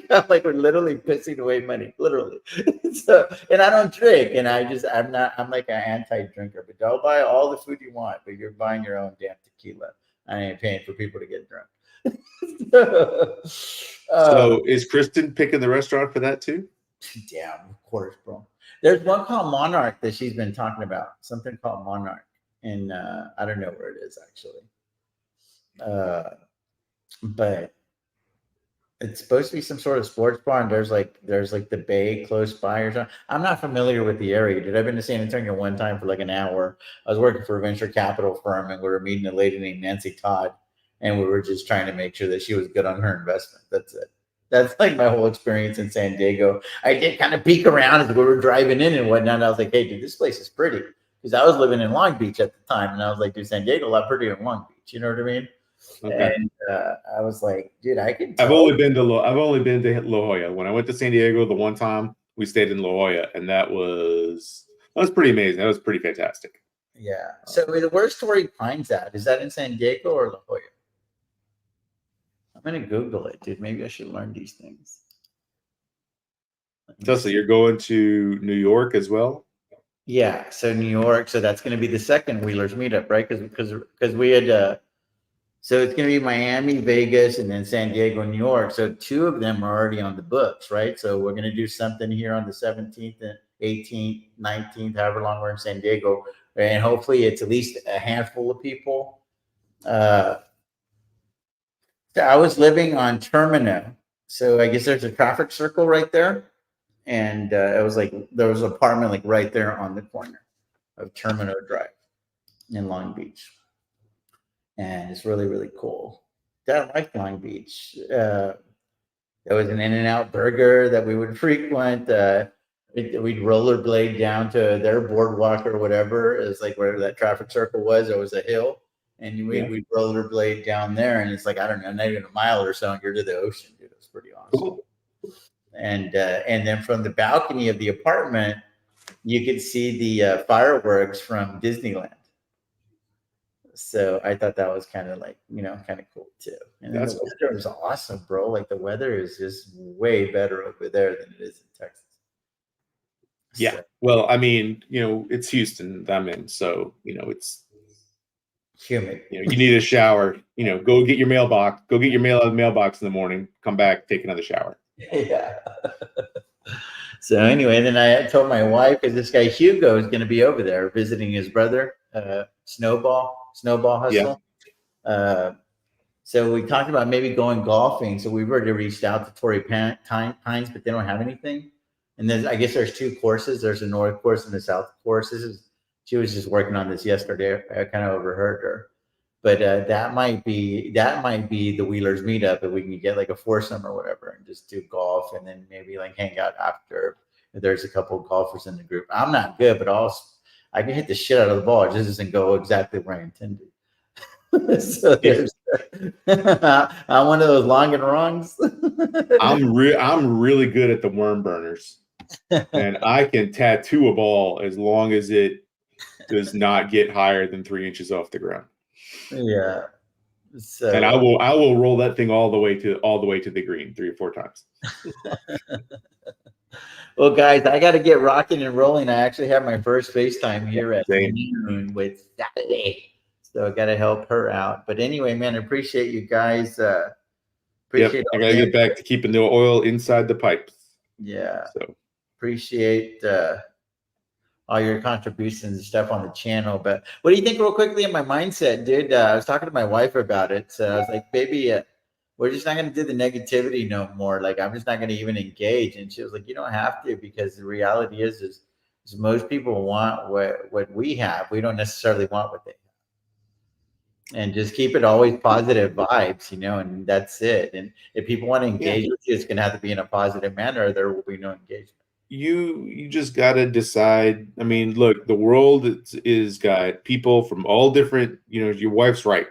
I'm like, we're literally pissing away money, literally. So, and I don't drink, and I'm like an anti-drinker. But don't buy all the food you want, but you're buying your own damn tequila. I ain't paying for people to get drunk. So is Kristen picking the restaurant for that too? Damn, of course, bro. There's one called Monarch that she's been talking about. Something called Monarch, and I don't know where it is actually. But it's supposed to be some sort of sports bar, and there's like the bay close by or something. I'm not familiar with the area, dude. I've been to San Antonio one time for like an hour. I was working for a venture capital firm, and we were meeting a lady named Nancy Todd, and we were just trying to make sure that she was good on her investment. That's it. That's like my whole experience in San Diego. I did kind of peek around as we were driving in and whatnot. I was like, hey, dude, this place is pretty. Because I was living in Long Beach at the time, and I was like, dude, San Diego a lot prettier than Long Beach. You know what I mean? Okay. And I was like, dude, I can. I've only been to La Jolla. When I went to San Diego the one time, we stayed in La Jolla, and that was pretty amazing. That was pretty fantastic. Yeah. So where's Torrey Pines at? Is that in San Diego or La Jolla? I'm gonna Google it, dude. Maybe I should learn these things. Tesla, you're going to New York as well? Yeah. So New York. So that's gonna be the second Wheelers meetup, right? Because we had. So it's going to be Miami, Vegas, and then San Diego, New York. So two of them are already on the books, right? So we're going to do something here on the 17th and 18th, 19th, however long we're in San Diego. And hopefully it's at least a handful of people. So I was living on Termino. So I guess there's a traffic circle right there. And it was like, there was an apartment like right there on the corner of Termino Drive in Long Beach. And it's really, really cool. I like Long Beach. There was an In-N-Out Burger that we would frequent. We'd rollerblade down to their boardwalk or whatever. It was like where that traffic circle was. It was a hill. And we'd rollerblade down there. And it's like, I don't know, not even a mile or so, and you're to the ocean, dude. It was pretty awesome. Cool. And then from the balcony of the apartment, you could see the fireworks from Disneyland. So I thought that was kind of like, kind of cool too. And the weather was awesome, bro. Like the weather is just way better over there than it is in Texas. Yeah. So, well, I mean, it's Houston that I'm in. So, it's humid. You need a shower, go get your mailbox, go get your mail out of the mailbox in the morning, come back, take another shower. Yeah. So anyway, then I told my wife, because this guy Hugo is going to be over there visiting his brother, Snowball Hustle. Yeah. So we talked about maybe going golfing. So we've already reached out to Torrey Pines, but they don't have anything. And then I guess there's two courses. There's a north course and the south course. She was just working on this yesterday. I kind of overheard her. But that might be the Wheelers meetup, if we can get like a foursome or whatever and just do golf and then maybe like hang out after if there's a couple of golfers in the group. I'm not good, but I can hit the shit out of the ball. It just doesn't go exactly where I intended. So I'm one of those long and wrongs. I'm really good at the worm burners, and I can tattoo a ball as long as it does not get higher than 3 inches off the ground. Yeah. So, and I will roll that thing all the way to the green 3 or 4 times. Well, guys, I got to get rocking and rolling. I actually have my first FaceTime here at noon with Saturday. So I got to help her out. But anyway, man, I appreciate you guys. I got to get back to keeping the oil inside the pipes. Yeah. So appreciate all your contributions and stuff on the channel. But what do you think real quickly in my mindset, dude? I was talking to my wife about it. So I was like, baby, we're just not going to do the negativity no more. Like, I'm just not going to even engage. And she was like, you don't have to, because the reality is most people want what we have. We don't necessarily want what they have. And just keep it always positive vibes, and that's it. And if people want to engage with you, it's going to have to be in a positive manner, or there will be no engagement. You just got to decide. I mean, look, the world is got people from all different, your wife's right.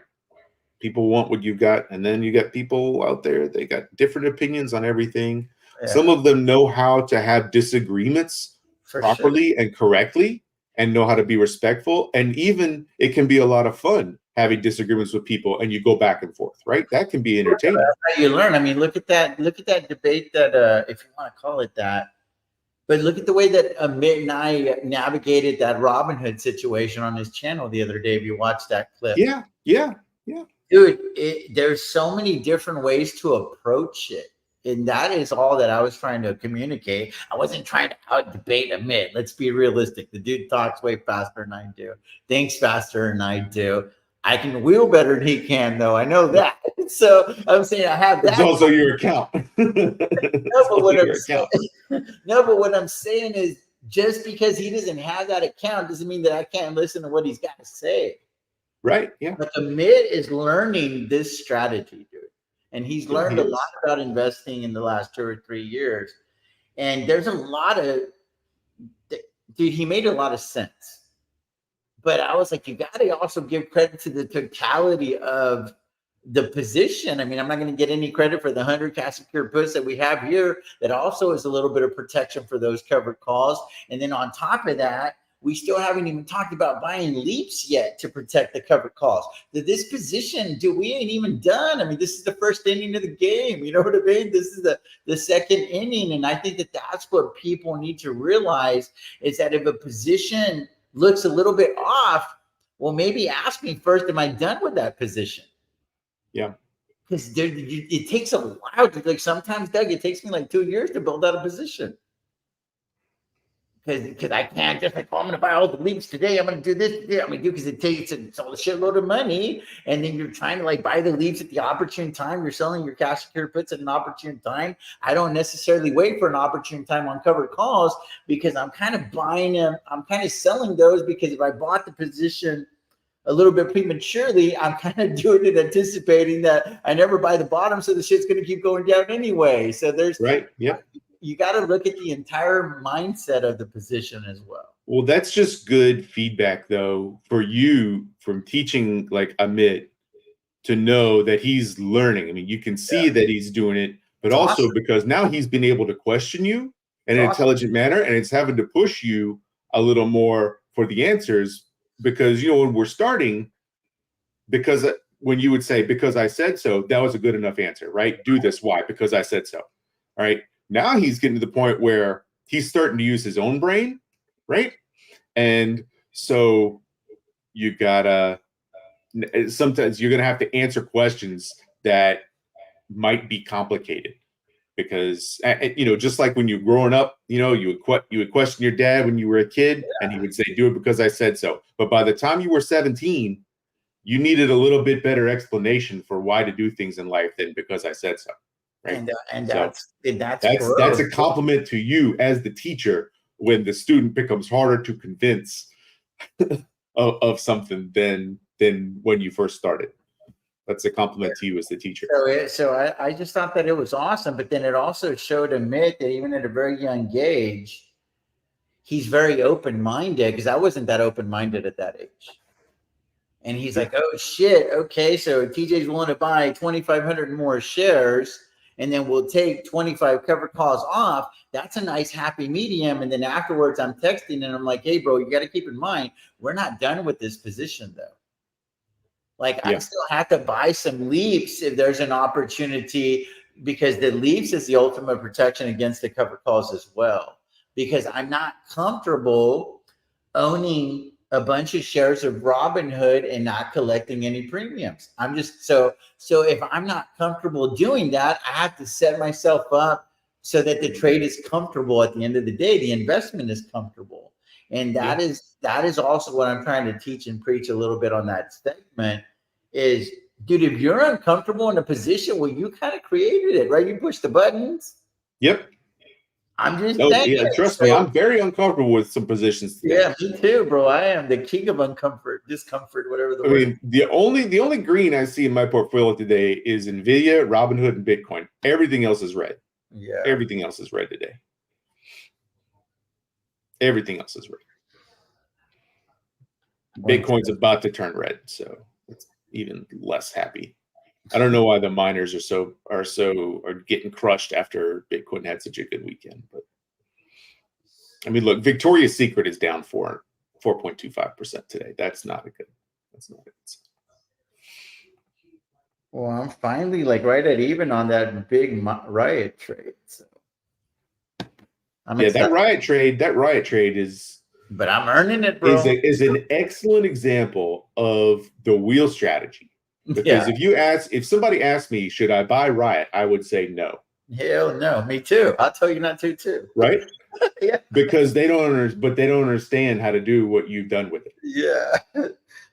People want what you've got, and then you got people out there, they got different opinions on everything. Yeah, Some of them know how to have disagreements for properly and correctly, and know how to be respectful. And even it can be a lot of fun having disagreements with people, and you go back and forth, right? That can be entertaining. That's how you learn. I mean, look at that debate that, if you want to call it that, but look at the way that Amit and I navigated that Robinhood situation on his channel the other day. If you watched that clip, Yeah. dude, there's so many different ways to approach it. And that is all that I was trying to communicate. I wasn't trying to out debate Amit. Let's be realistic. The dude talks way faster than I do, thinks faster than I do. I can wheel better than he can, though. I know that. So I'm saying I have that. It's also your account. No, but what I'm saying is, just because he doesn't have that account doesn't mean that I can't listen to what he's got to say. Right. Yeah. But Amit is learning this strategy, dude. And he's learned a lot about investing in the last 2 or 3 years. And there's a lot of, dude, he made a lot of sense. But I was like, you got to also give credit to the totality of the position. I mean, I'm not going to get any credit for the 100 cash secured puts that we have here. That also is a little bit of protection for those covered calls. And then on top of that, we still haven't even talked about buying leaps yet to protect the covered calls. This position, dude, we ain't even done. I mean, this is the first inning of the game. You know what I mean? This is the second inning. And I think that that's what people need to realize, is that if a position looks a little bit off, well, maybe ask me first, am I done with that position? Yeah. Because it takes a while. Like sometimes, Doug, it takes me like 2 years to build out a position. Because I can't just like, oh, I'm going to buy all the leaps today. I'm going to do this. Yeah, I mean, because it takes a shitload of money. And then you're trying to like buy the leaps at the opportune time. You're selling your cash secured puts at an opportune time. I don't necessarily wait for an opportune time on covered calls, because I'm kind of buying them. I'm kind of selling those, because if I bought the position a little bit prematurely, I'm kind of doing it anticipating that I never buy the bottom. So the shit's going to keep going down anyway. So there's Right. Yeah. You got to look at the entire mindset of the position as well. Well, that's just good feedback, though, for you from teaching like Amit, to know that he's learning. I mean, you can see that he's doing it, but It's also awesome. because now he's been able to question you in an It's awesome. intelligent manner, and it's having to push you a little more for the answers, because, you know, when we're starting, because when you would say, because I said so, that was a good enough answer, right? Do this. Why? Because I said so. All right. Now he's getting to the point where he's starting to use his own brain, right? And so you gotta, sometimes you're gonna have to answer questions that might be complicated, because, you know, just like when you're growing up, you know, you would question your dad when you were a kid, and he would say, do it because I said so. But by the time you were 17, you needed a little bit better explanation for why to do things in life than because I said so. Right. And So that's a compliment to you as the teacher, when the student becomes harder to convince of something than when you first started. That's a compliment to you as the teacher. So I just thought that it was awesome, but then it also showed Amit that even at a very young age, he's very open-minded, because I wasn't that open-minded at that age. And he's like, oh shit, okay, so TJ's willing to buy 2,500 more shares, and then we'll take 25 covered calls off. That's a nice happy medium. And then afterwards, I'm texting and I'm like, hey, bro, you got to keep in mind, we're not done with this position, though. Like, I still have to buy some leaps if there's an opportunity, because the leaps is the ultimate protection against the covered calls as well. Because I'm not comfortable owning a bunch of shares of Robinhood and not collecting any premiums. I'm just so if I'm not comfortable doing that, I have to set myself up so that the trade is comfortable at the end of the day. The investment is comfortable. And that is also what I'm trying to teach and preach a little bit on that segment is, dude, if you're uncomfortable in a position, well, you kind of created it, right? You push the buttons. Yep. I'm just saying. Yeah, trust me, I'm very uncomfortable with some positions today. Yeah, me too, bro. I am the king of discomfort, whatever the word. I mean, the only green I see in my portfolio today is Nvidia, Robinhood, and Bitcoin. Everything else is red. Yeah. Everything else is red today. Everything else is red. Bitcoin's about to turn red, so even less happy. I don't know why the miners are getting crushed after Bitcoin had such a good weekend. But I mean, look, Victoria's Secret is down 4.25% today. That's not a good. Sign. Well, I'm finally like right at even on that big riot trade. So I'm excited. that riot trade is. But I'm earning it, bro. Is an excellent example of the wheel strategy. Because if somebody asked me, should I buy Riot, I would say no. Hell no, me too. I'll tell you not to too. Right? Yeah. Because they don't understand how to do what you've done with it. Yeah.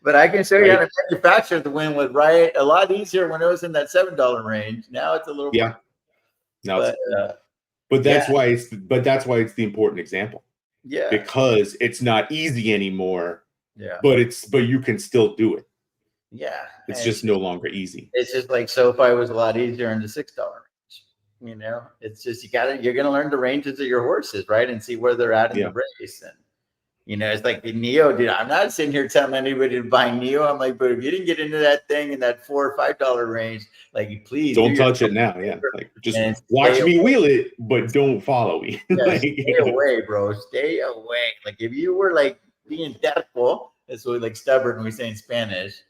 But I can show you how to manufacture the win with Riot a lot easier when it was in that $7 range. Now it's a little more. No, but that's why it's the important example. Yeah. Because it's not easy anymore. Yeah. But you can still do it. Yeah. It's just no longer easy. It's just like SoFi was a lot easier in the $6 range. You know, it's just you're gonna learn the ranges of your horses, right? And see where they're at in the race. And you know, it's like the NEO, dude. I'm not sitting here telling anybody to buy NEO. I'm like, but if you didn't get into that thing in that $4 or $5 range, like please don't touch it now. Yeah. Like just watch me wheel it, but don't follow me. Yeah, stay away, bro. Stay away. Like if you were like being terco, that's what like stubborn we say in Spanish.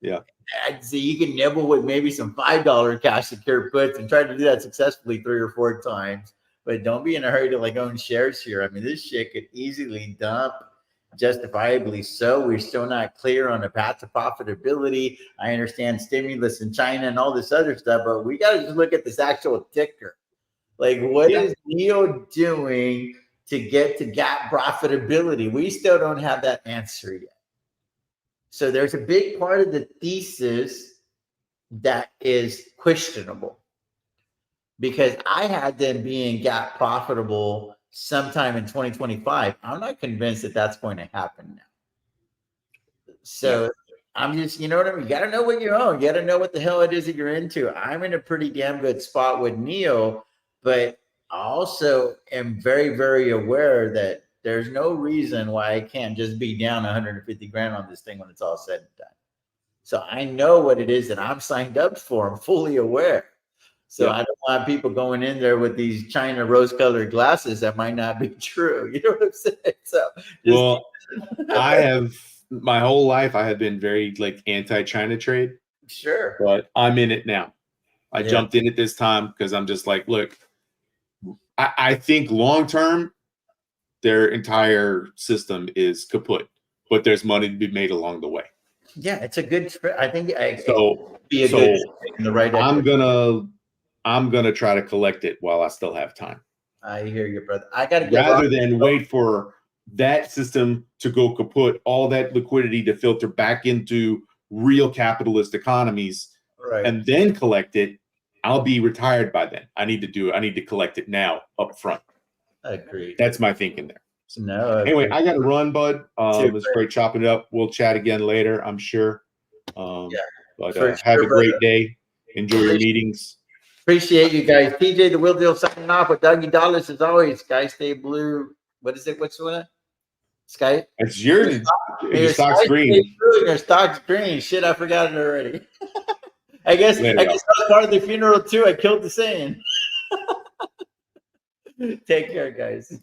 Yeah. I'd say you can nibble with maybe some $5 cash secure puts and try to do that successfully 3 or 4 times. But don't be in a hurry to like own shares here. I mean, this shit could easily dump, justifiably so. We're still not clear on the path to profitability. I understand stimulus in China and all this other stuff, but we got to just look at this actual ticker. Like, what is NEO doing to get to GAAP profitability? We still don't have that answer yet. So there's a big part of the thesis that is questionable, because I had them being GAAP profitable sometime in 2025. I'm not convinced that that's going to happen now. So I'm just, you know what I mean? You got to know what you own. You got to know what the hell it is that you're into. I'm in a pretty damn good spot with NEO, but I also am very, very aware that there's no reason why I can't just be down 150 grand on this thing when it's all said and done. So I know what it is that I'm signed up for. I'm fully aware. So I don't want people going in there with these China rose-colored glasses that might not be true. You know what I'm saying? So I have my whole life I have been very like anti-China trade. Sure. But I'm in it now. I jumped in it this time because I'm just like, look, I think long term their entire system is kaput, but there's money to be made along the way. Yeah, it's a good. I think so. Be a good in the right. I'm gonna try to collect it while I still have time. I hear you, brother. I gotta rather than wait for that system to go kaput, all that liquidity to filter back into real capitalist economies, and then collect it. I'll be retired by then. I need to collect it now up front. Agreed. That's my thinking there. So, no. Anyway, I got to run, bud. It was great chopping it up. We'll chat again later, I'm sure. But have a great day. Enjoy your meetings. Appreciate you guys. TJ the Wheel Deal signing off with Dougie Dollars as always. Sky stay blue. What is it? What's the one? Sky. It's your stock's green. Your stock's green. Shit, I forgot it already. I guess that's part of the funeral too. I killed the saying. Take care, guys.